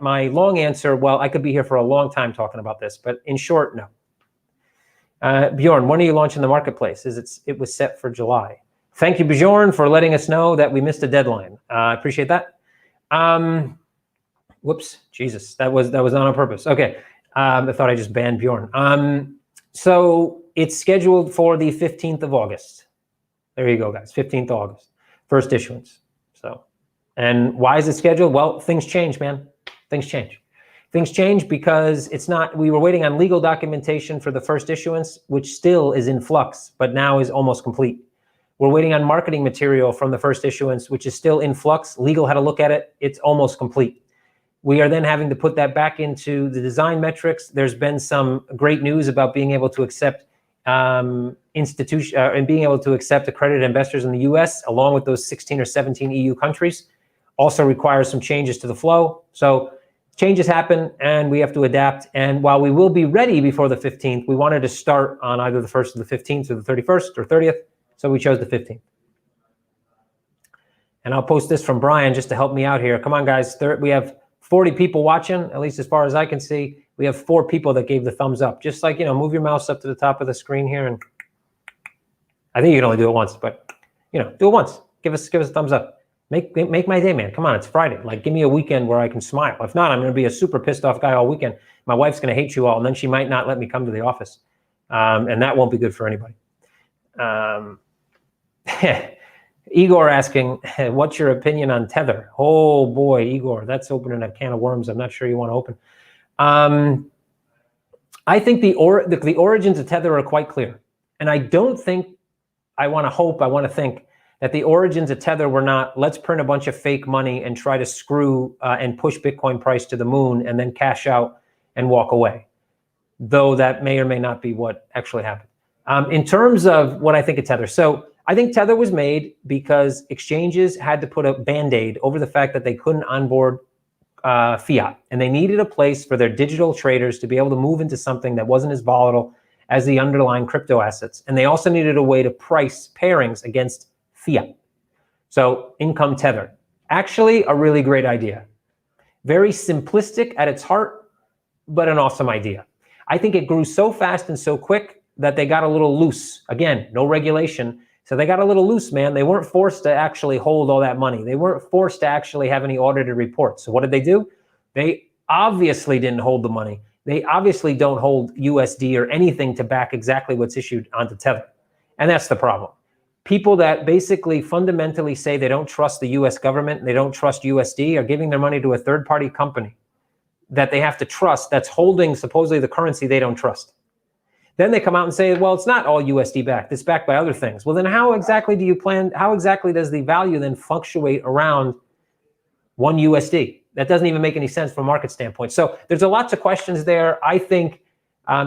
my long answer. Well, I could be here for a long time talking about this, but in short, no. Bjorn, when are you launching the marketplace? It was set for July. Thank you, Bjorn, for letting us know that we missed a deadline. I appreciate that. Whoops, Jesus, that was not on purpose. Okay, I thought I just banned Bjorn. So it's scheduled for the 15th of August. There you go, guys. 15th of August, first issuance. So, and why is it scheduled? Well, things change, man. Things change. Things change because we were waiting on legal documentation for the first issuance, which still is in flux, but now is almost complete. We're waiting on marketing material from the first issuance, which is still in flux. Legal had a look at it. It's almost complete. We are then having to put that back into the design metrics. There's been some great news about being able to accept and being able to accept accredited investors in the US, along with those 16 or 17 EU countries. Also requires some changes to the flow. So changes happen and we have to adapt. And while we will be ready before the 15th, we wanted to start on either the 1st or the 15th or the 31st or 30th. So we chose the 15th. And I'll post this from Brian just to help me out here. Come on, guys. We have 40 people watching, at least as far as I can see. We have 4 people that gave the thumbs up. Just like, move your mouse up to the top of the screen here. And I think you can only do it once, but, do it once. Give us a thumbs up. Make my day, man. Come on, it's Friday. Like, give me a weekend where I can smile. If not, I'm going to be a super pissed off guy all weekend. My wife's going to hate you all, and then she might not let me come to the office. And that won't be good for anybody. Igor asking, what's your opinion on Tether? Oh, boy, Igor, that's opening a can of worms I'm not sure you want to open. I think the origins of Tether are quite clear. And I don't think, I want to think, that the origins of Tether were not, let's print a bunch of fake money and try to screw and push Bitcoin price to the moon and then cash out and walk away. Though that may or may not be what actually happened. In terms of what I think of Tether, so I think Tether was made because exchanges had to put a Band-Aid over the fact that they couldn't onboard fiat. And they needed a place for their digital traders to be able to move into something that wasn't as volatile as the underlying crypto assets. And they also needed a way to price pairings against fiat. So income Tether, actually a really great idea. Very simplistic at its heart, but an awesome idea. I think it grew so fast and so quick that they got a little loose. Again, no regulation. So they got a little loose, man. They weren't forced to actually hold all that money. They weren't forced to actually have any audited reports. So what did they do? They obviously didn't hold the money. They obviously don't hold USD or anything to back exactly what's issued onto Tether. And that's the problem. People that basically fundamentally say they don't trust the US government, they don't trust USD, are giving their money to a third-party company that they have to trust that's holding supposedly the currency they don't trust. Then they come out and say, well, it's not all USD backed, it's backed by other things. Well, then how exactly does the value then fluctuate around one USD? That doesn't even make any sense from a market standpoint. So there's a lots of questions there. I think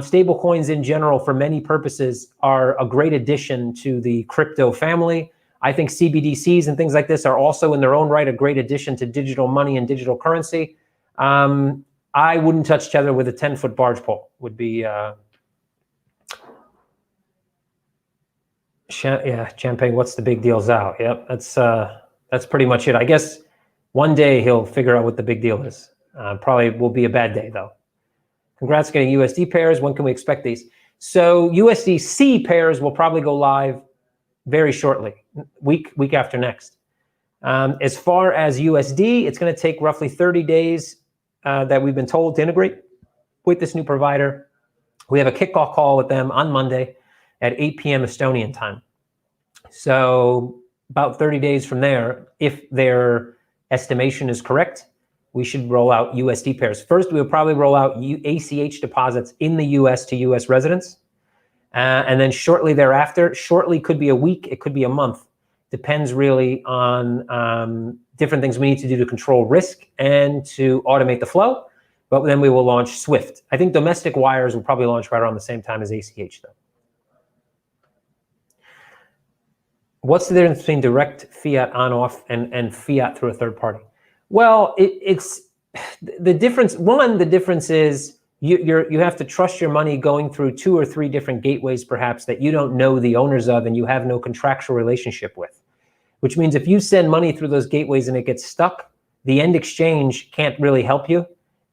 stable coins in general, for many purposes, are a great addition to the crypto family. I think CBDCs and things like this are also in their own right a great addition to digital money and digital currency. I wouldn't touch Tether with a 10-foot barge pole. Would be, Champagne, what's the big deal's out. Yep, that's pretty much it. I guess one day he'll figure out what the big deal is. Probably will be a bad day, though. Congrats getting USD pairs. When can we expect these? So USDC pairs will probably go live very shortly, week after next. As far as USD, it's going to take roughly 30 days that we've been told to integrate with this new provider. We have a kickoff call with them on Monday at 8 p.m. Estonian time. So about 30 days from there, if their estimation is correct, we should roll out USD pairs. First, we'll probably roll out ACH deposits in the US to US residents. And then shortly thereafter, shortly could be a week, it could be a month. Depends really on different things we need to do to control risk and to automate the flow. But then we will launch SWIFT. I think domestic wires will probably launch right around the same time as ACH, though. What's the difference between direct fiat on-off and fiat through a third party? Well, it's the difference. One, the difference is you have to trust your money going through 2 or 3 different gateways, perhaps, that you don't know the owners of and you have no contractual relationship with. Which means if you send money through those gateways and it gets stuck, the end exchange can't really help you,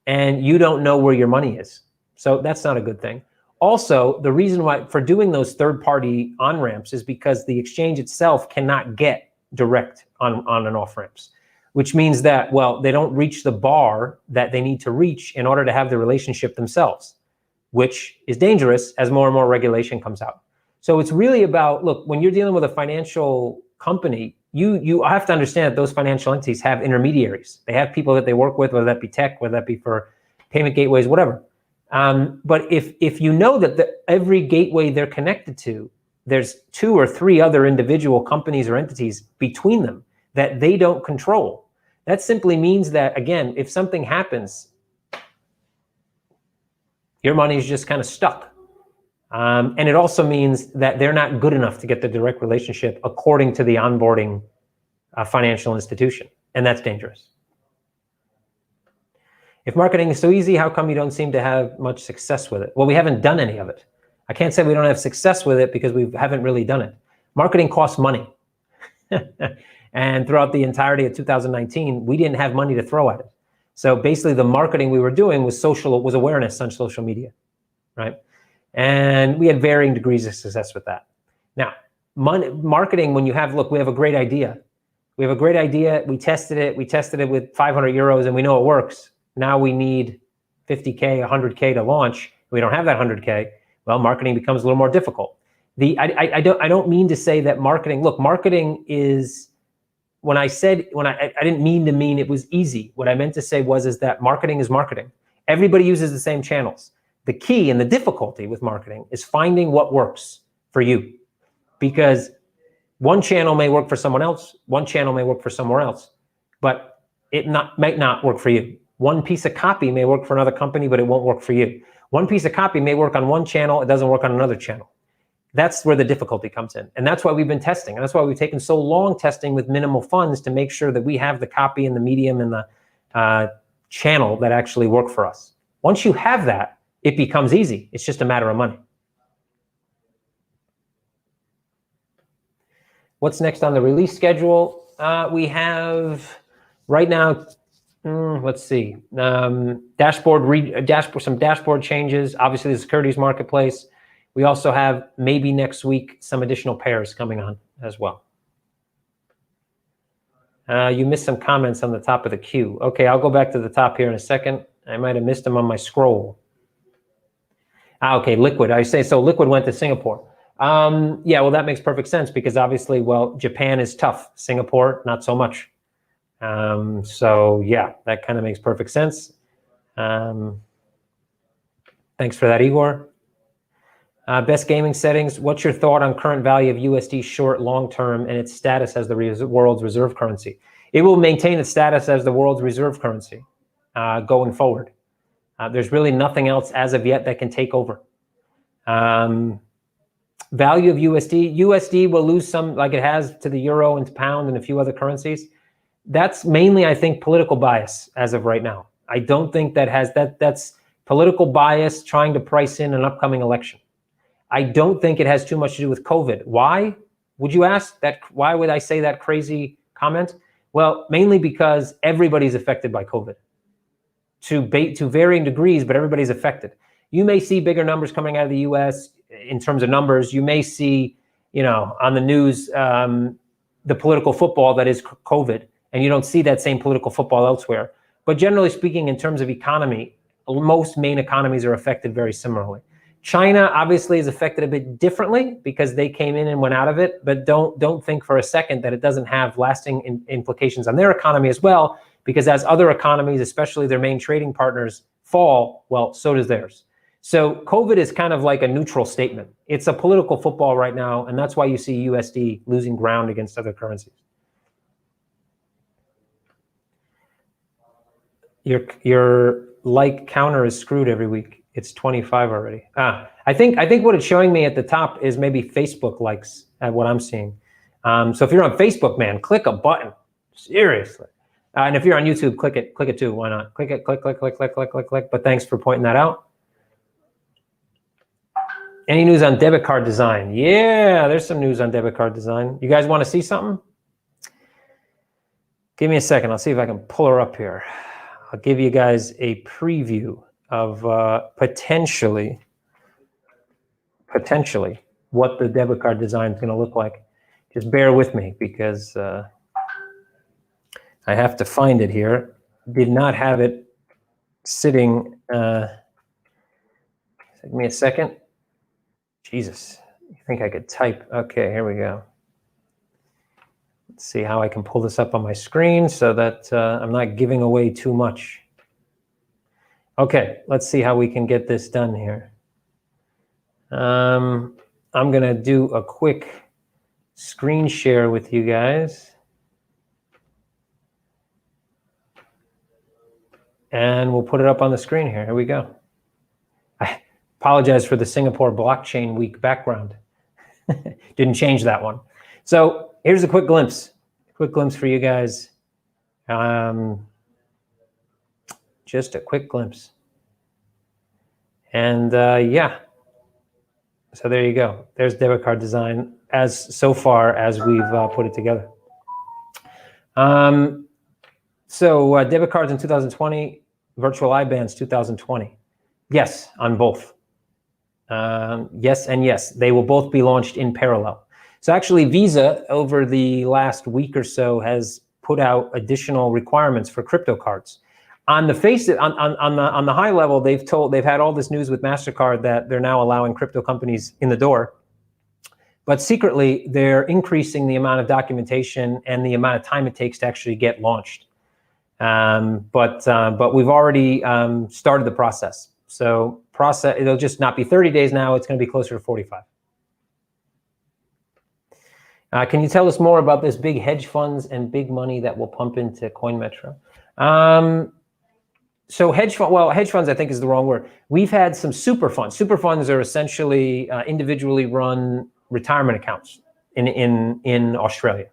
and you don't know where your money is. So that's not a good thing. Also, the reason why for doing those third-party on-ramps is because the exchange itself cannot get direct on and off ramps, which means that, well, they don't reach the bar that they need to reach in order to have the relationship themselves, which is dangerous as more and more regulation comes out. So it's really about, look, when you're dealing with a financial company, you have to understand that those financial entities have intermediaries. They have people that they work with, whether that be tech, whether that be for payment gateways, whatever. But if you know that every gateway they're connected to, there's 2 or 3 other individual companies or entities between them that they don't control, That simply means that, again, if something happens, your money is just kind of stuck. And it also means that they're not good enough to get the direct relationship according to the onboarding financial institution. And that's dangerous. If marketing is so easy, how come you don't seem to have much success with it? Well, we haven't done any of it. I can't say we don't have success with it because we haven't really done it. Marketing costs money. And throughout the entirety of 2019, we didn't have money to throw at it. So basically the marketing we were doing was awareness on social media, right? And we had varying degrees of success with that. Now, marketing, when you have, look, we have a great idea. We have a great idea. We tested it with 500 euros and we know it works. Now we need 50K, 100K to launch. We don't have that 100K. Well, marketing becomes a little more difficult. I don't mean to say that marketing, look, marketing is, I didn't mean it was easy. What I meant to say is that marketing is marketing. Everybody uses the same channels. The key and the difficulty with marketing is finding what works for you, because one channel may work for someone else, one channel may work for somewhere else, but it might not work for you. One piece of copy may work for another company, but it won't work for you. One piece of copy may work on one channel, it doesn't work on another channel. That's where the difficulty comes in. And that's why we've been testing. And that's why we've taken so long testing with minimal funds to make sure that we have the copy and the medium and the channel that actually work for us. Once you have that, it becomes easy. It's just a matter of money. What's next on the release schedule? We have right now, let's see, some dashboard changes. Obviously, the securities marketplace. We also have maybe next week some additional pairs coming on as well. You missed some comments on the top of the queue. Okay, I'll go back to the top here in a second. I might have missed them on my scroll. Okay, Liquid. I say so. Liquid went to Singapore. Yeah, well, that makes perfect sense because obviously, well, Japan is tough. Singapore, not so much. So yeah, that kind of makes perfect sense. Thanks for that, Igor. Best gaming settings. What's your thought on current value of USD short long-term and its status as the world's reserve currency? It will maintain its status as the world's reserve currency going forward. There's really nothing else as of yet that can take over. Value of USD. USD will lose some, like it has to the euro and to pound and a few other currencies. That's mainly, I think, political bias as of right now. I don't think that's political bias trying to price in an upcoming election. I don't think it has too much to do with COVID. Why would you ask that? Why would I say that crazy comment? Well, mainly because everybody's affected by COVID to varying degrees, but everybody's affected. You may see bigger numbers coming out of the US in terms of numbers. You may see, on the news, the political football that is COVID, and you don't see that same political football elsewhere. But generally speaking, in terms of economy, most main economies are affected very similarly. China obviously is affected a bit differently because they came in and went out of it, but don't think for a second that it doesn't have lasting implications on their economy as well, because as other economies, especially their main trading partners, fall, well, so does theirs. So COVID is kind of like a neutral statement. It's a political football right now, and that's why you see USD losing ground against other currencies. Your like counter is screwed every week. It's 25 already. I think what it's showing me at the top is maybe Facebook likes at what I'm seeing. So if you're on Facebook, man, click a button. Seriously. And if you're on YouTube, click it too. Why not? Click it, click. But thanks for pointing that out. Any news on debit card design? Yeah, there's some news on debit card design. You guys want to see something? Give me a second. I'll see if I can pull her up here. I'll give you guys a preview of potentially what the debit card design is going to look like. Just bear with me because I have to find it here. Did not have it sitting. Give me a second. Jesus, you think I could type? Okay, here we go. Let's see how I can pull this up on my screen so that I'm not giving away too much. Okay, let's see how we can get this done here. I'm going to do a quick screen share with you guys. And we'll put it up on the screen here. Here we go. I apologize for the Singapore Blockchain Week background. Didn't change that one. So here's a quick glimpse for you guys. Just a quick glimpse. And yeah, so there you go. There's debit card design so far as we've put it together. So debit cards in 2020, virtual IBANs 2020. Yes, on both. Yes and yes, they will both be launched in parallel. So actually Visa over the last week or so has put out additional requirements for crypto cards. On the face, on the high level, they've had all this news with MasterCard that they're now allowing crypto companies in the door. But secretly, they're increasing the amount of documentation and the amount of time it takes to actually get launched. But we've already started the process. So it'll just not be 30 days now. It's going to be closer to 45. Can you tell us more about this big hedge funds and big money that will pump into CoinMetro? So hedge funds, I think is the wrong word. We've had some super funds. Super funds are essentially individually run retirement accounts in Australia.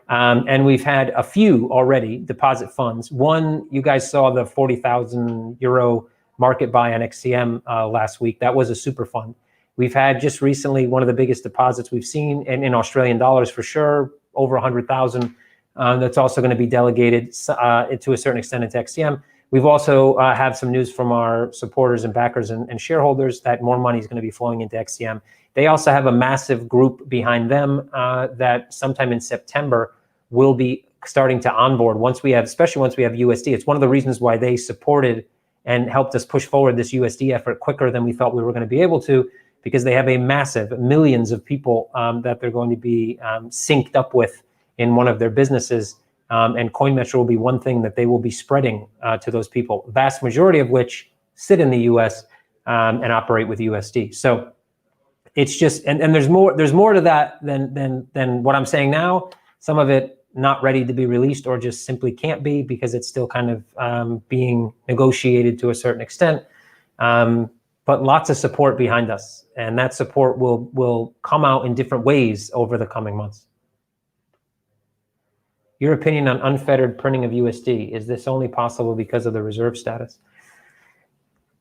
And we've had a few already deposit funds. One, you guys saw the 40,000 euro market buy on XCM last week. That was a super fund. We've had just recently one of the biggest deposits we've seen in Australian dollars for sure, over 100,000. That's also going to be delegated to a certain extent into XCM. We've also have some news from our supporters and backers and shareholders that more money is going to be flowing into XCM. They also have a massive group behind them that sometime in September will be starting to onboard especially once we have USD. It's one of the reasons why they supported and helped us push forward this USD effort quicker than we thought we were going to be able to, because they have a massive millions of people that they're going to be synced up with in one of their businesses. And CoinMetro will be one thing that they will be spreading to those people, vast majority of which sit in the US and operate with USD. So it's just, and there's more to that than what I'm saying now. Some of it not ready to be released or just simply can't be because it's still kind of being negotiated to a certain extent. But lots of support behind us, and that support will come out in different ways over the coming months. Your opinion on unfettered printing of USD, is this only possible because of the reserve status?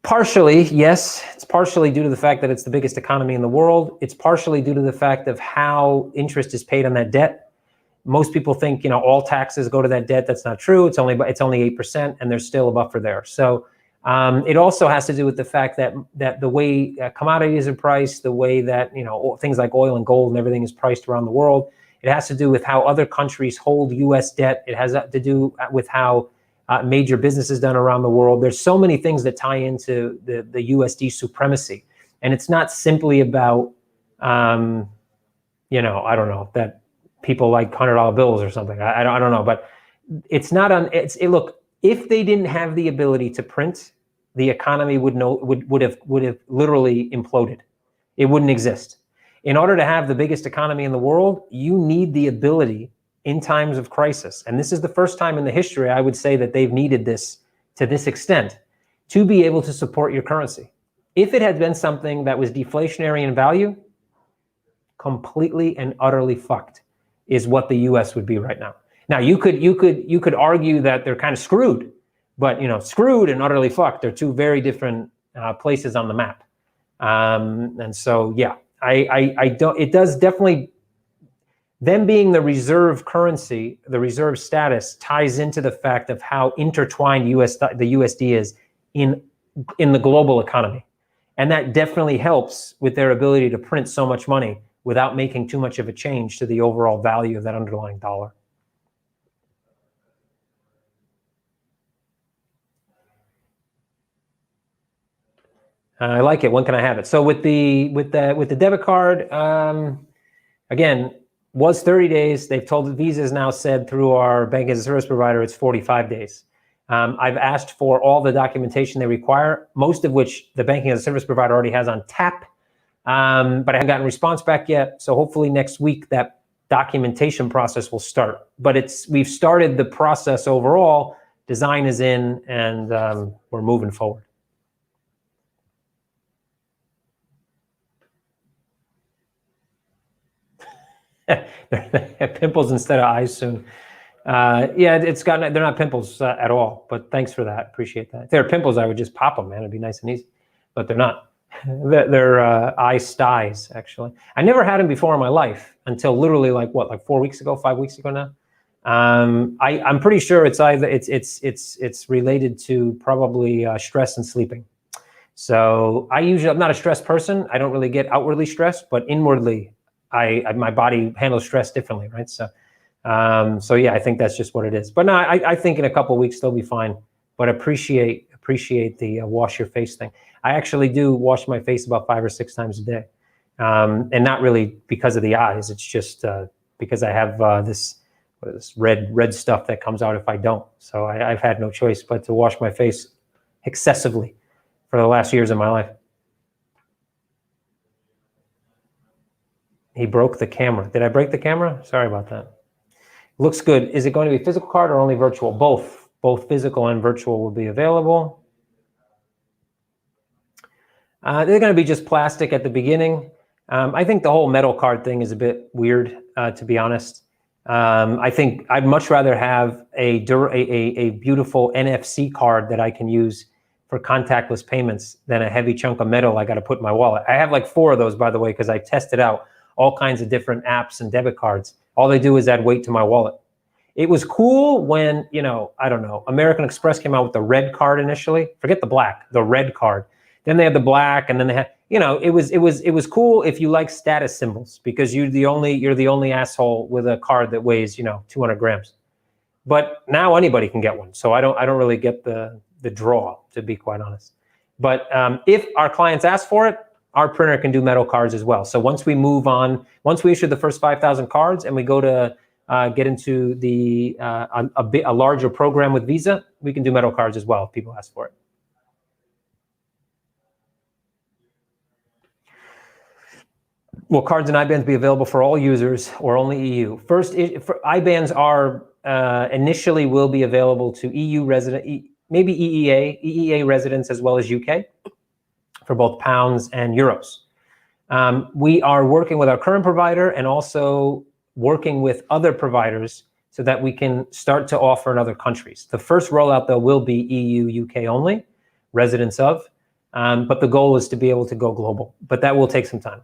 Partially, yes. It's partially due to the fact that it's the biggest economy in the world. It's partially due to the fact of how interest is paid on that debt. Most people think, all taxes go to that debt. That's not true. It's only 8%, and there's still a buffer there. So it also has to do with the fact that the way commodities are priced, the way that things like oil and gold and everything is priced around the world. It has to do with how other countries hold U.S. debt. It has to do with how major business is done around the world. There's so many things that tie into the USD supremacy. And it's not simply about, I don't know, that people like $100 bills or something. I don't know. But it's not look, if they didn't have the ability to print, the economy would have literally imploded. It wouldn't exist. In order to have the biggest economy in the world, you need the ability in times of crisis. And this is the first time in the history, I would say, that they've needed this to this extent to be able to support your currency. If it had been something that was deflationary in value, completely and utterly fucked is what the US would be right now. Now, you could argue that they're kind of screwed, but screwed and utterly fucked are two very different places on the map. And so, yeah. It does definitely, them being the reserve currency, the reserve status ties into the fact of how intertwined the USD is in the global economy. And that definitely helps with their ability to print so much money without making too much of a change to the overall value of that underlying dollar. I like it. When can I have it? So with the debit card, again, was 30 days. They've told Visa has now said through our bank as a service provider it's 45 days. I've asked for all the documentation they require, most of which the banking as a service provider already has on tap, but I haven't gotten a response back yet. So hopefully next week that documentation process will start. But we've started the process overall design is in, and we're moving forward. Pimples instead of eyes soon. Yeah, they're not pimples at all, but thanks for that. Appreciate that. If they're pimples, I would just pop them, man. It'd be nice and easy, but they're not. They're eye styes, actually. I never had them before in my life until literally like 4 weeks ago, 5 weeks ago now. I'm pretty sure it's either it's related to probably stress and sleeping. So I'm not a stressed person. I don't really get outwardly stressed, but inwardly, my body handles stress differently, right? So yeah, I think that's just what it is. But no, I think in a couple of weeks they'll be fine. But appreciate the wash your face thing. I actually do wash my face about 5 or 6 times a day, and not really because of the eyes. It's just because I have this red stuff that comes out if I don't. So I've had no choice but to wash my face excessively for the last years of my life. He broke the camera. Did I break the camera? Sorry about that. Looks good. Is it going to be physical card or only virtual? Both physical and virtual will be available. They're going to be just plastic at the beginning. I think the whole metal card thing is a bit weird, to be honest. I think I'd much rather have a beautiful NFC card that I can use for contactless payments than a heavy chunk of metal I got to put in my wallet. I have like 4 of those, by the way, because I tested out all kinds of different apps and debit cards. All they do is add weight to my wallet. It was cool when, I don't know, American Express came out with the red card initially. Forget the black, the red card. Then they had the black, and then they had, it was cool if you like status symbols, because you're the only asshole with a card that weighs 200 grams. But now anybody can get one, so I don't really get the draw, to be quite honest. But if our clients ask for it, our printer can do metal cards as well. So once we move on, once we issue the first 5,000 cards and we go to get into a larger program with Visa, we can do metal cards as well if people ask for it. Will cards and IBANs be available for all users or only EU? First, IBANs are initially will be available to EU resident, maybe EEA residents as well as UK, for both pounds and euros. We are working with our current provider and also working with other providers so that we can start to offer in other countries. The first rollout, though, will be EU, UK only, residents of, but the goal is to be able to go global, but that will take some time.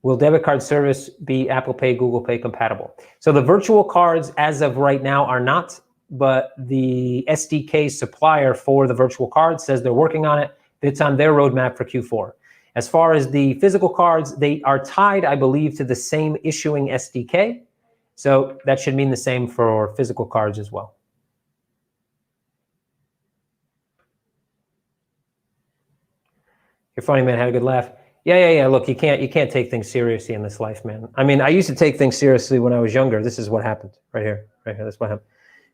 Will debit card service be Apple Pay, Google Pay compatible? So the virtual cards as of right now are not, but the SDK supplier for the virtual cards says they're working on it. It's on their roadmap for Q4. As far as the physical cards, they are tied, I believe, to the same issuing SDK. So that should mean the same for physical cards as well. You're funny, man. Had a good laugh. Yeah. Look, you can't take things seriously in this life, man. I mean, I used to take things seriously when I was younger. This is what happened right here. That's what happened.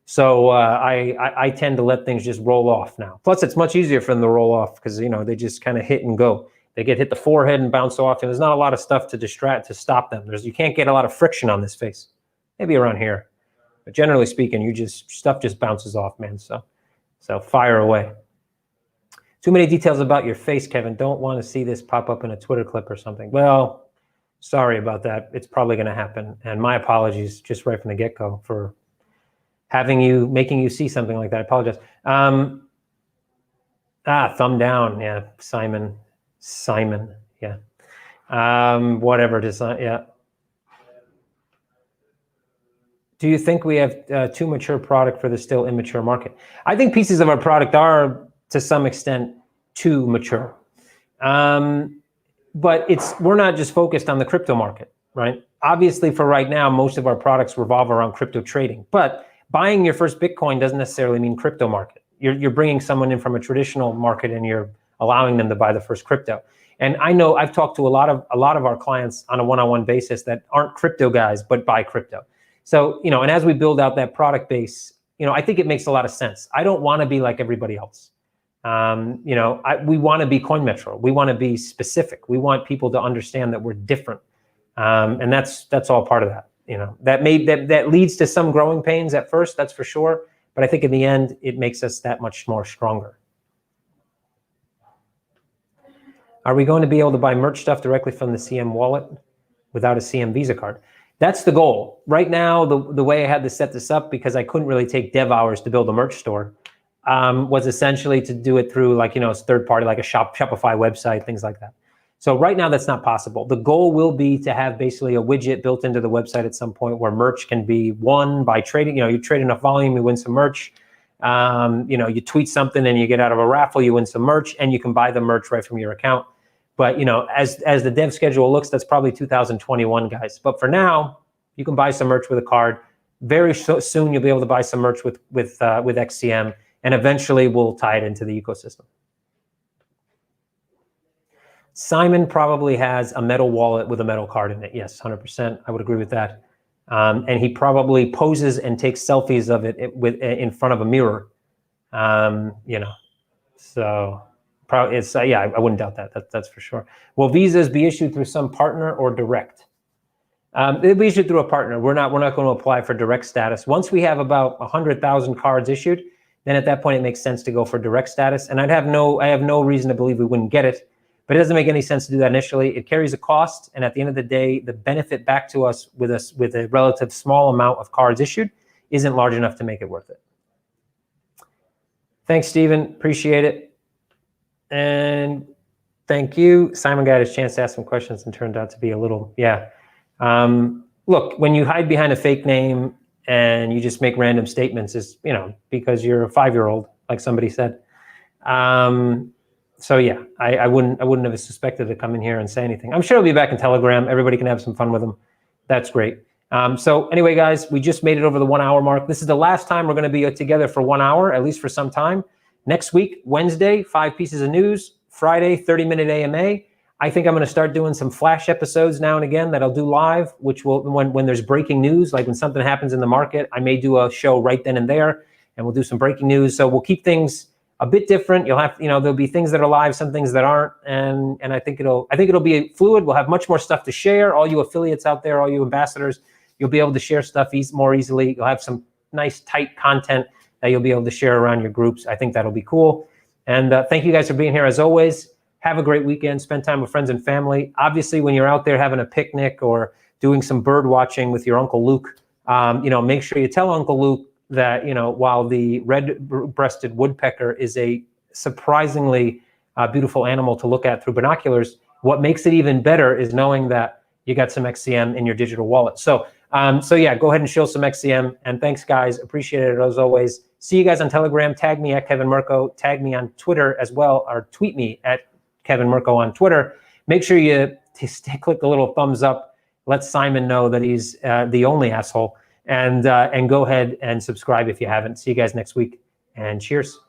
So I tend to let things just roll off now. Plus, it's much easier for them to roll off because they just kind of hit and go. They get hit the forehead and bounce off, and there's not a lot of stuff to stop them. You can't get a lot of friction on this face. Maybe around here, but generally speaking, stuff just bounces off, man. So fire away. Too many details about your face, Kevin. Don't want to see this pop up in a Twitter clip or something. Well, sorry about that. It's probably going to happen. And my apologies just right from the get-go for making you see something like that. I apologize. Thumb down. Yeah, Simon. Yeah. Whatever. Yeah. Do you think we have too mature product for the still immature market? I think pieces of our product are, to some extent, too mature. But we're not just focused on the crypto market, right? Obviously, for right now, most of our products revolve around crypto trading. But buying your first Bitcoin doesn't necessarily mean crypto market. You're bringing someone in from a traditional market and you're allowing them to buy the first crypto. And I know I've talked to a lot of our clients on a one-on-one basis that aren't crypto guys, but buy crypto. So, and as we build out that product base, I think it makes a lot of sense. I don't want to be like everybody else. We want to be CoinMetro. We want to be specific. We want people to understand that we're different. And that's all part of that. that leads to some growing pains at first, that's for sure. But I think in the end, it makes us that much more stronger. Are we going to be able to buy merch stuff directly from the CM wallet without a CM Visa card? That's the goal. Right now, the way I had to set this up, because I couldn't really take dev hours to build a merch store, was essentially to do it through third party, like a Shopify website, things like that. So right now, that's not possible. The goal will be to have basically a widget built into the website at some point where merch can be won by trading. You trade enough volume, you win some merch. You tweet something and you get out of a raffle, you win some merch, and you can buy the merch right from your account. But as the dev schedule looks, that's probably 2021, guys. But for now, you can buy some merch with a card. Very soon, you'll be able to buy some merch with XCM, and eventually we'll tie it into the ecosystem. Simon probably has a metal wallet with a metal card in it. Yes, 100%. I would agree with that. And he probably poses and takes selfies of it in front of a mirror. So. Probably it's I wouldn't doubt that. That's for sure. Will visas be issued through some partner or direct? It'll be issued through a partner. We're not going to apply for direct status. Once we have about 100,000 cards issued, then at that point it makes sense to go for direct status. And I have no reason to believe we wouldn't get it, but it doesn't make any sense to do that initially. It carries a cost, and at the end of the day, the benefit back to us with a relative small amount of cards issued isn't large enough to make it worth it. Thanks, Steven. Appreciate it. And thank you. Simon got his chance to ask some questions and turned out to be a little, look, when you hide behind a fake name and you just make random statements, is because you're a 5-year-old, like somebody said. So yeah, I wouldn't have suspected to come in here and say anything. I'm sure he'll be back in Telegram. Everybody can have some fun with him. That's great. So anyway, guys, we just made it over the 1 hour mark. This is the last time we're going to be together for 1 hour, at least for some time. Next week, Wednesday, 5 pieces of news. Friday, 30-minute AMA. I think I'm going to start doing some flash episodes now and again that I'll do live, which will, when there's breaking news, like when something happens in the market, I may do a show right then and there, and we'll do some breaking news. So we'll keep things a bit different. You'll have, there'll be things that are live, some things that aren't, and I think it'll be fluid. We'll have much more stuff to share. All you affiliates out there, all you ambassadors, you'll be able to share stuff more easily. You'll have some nice tight content that you'll be able to share around your groups. I think that'll be cool. And thank you guys for being here as always. Have a great weekend. Spend time with friends and family. Obviously, when you're out there having a picnic or doing some bird watching with your Uncle Luke, make sure you tell Uncle Luke that, while the red-breasted woodpecker is a surprisingly beautiful animal to look at through binoculars, what makes it even better is knowing that you got some XCM in your digital wallet. So yeah, go ahead and show some XCM. And thanks, guys. Appreciate it as always. See you guys on Telegram. Tag me at Kevin MURCKO. Tag me on Twitter as well, or tweet me at Kevin MURCKO on Twitter. Make sure you click the little thumbs up. Let Simon know that he's the only asshole. And go ahead and subscribe if you haven't. See you guys next week. And cheers.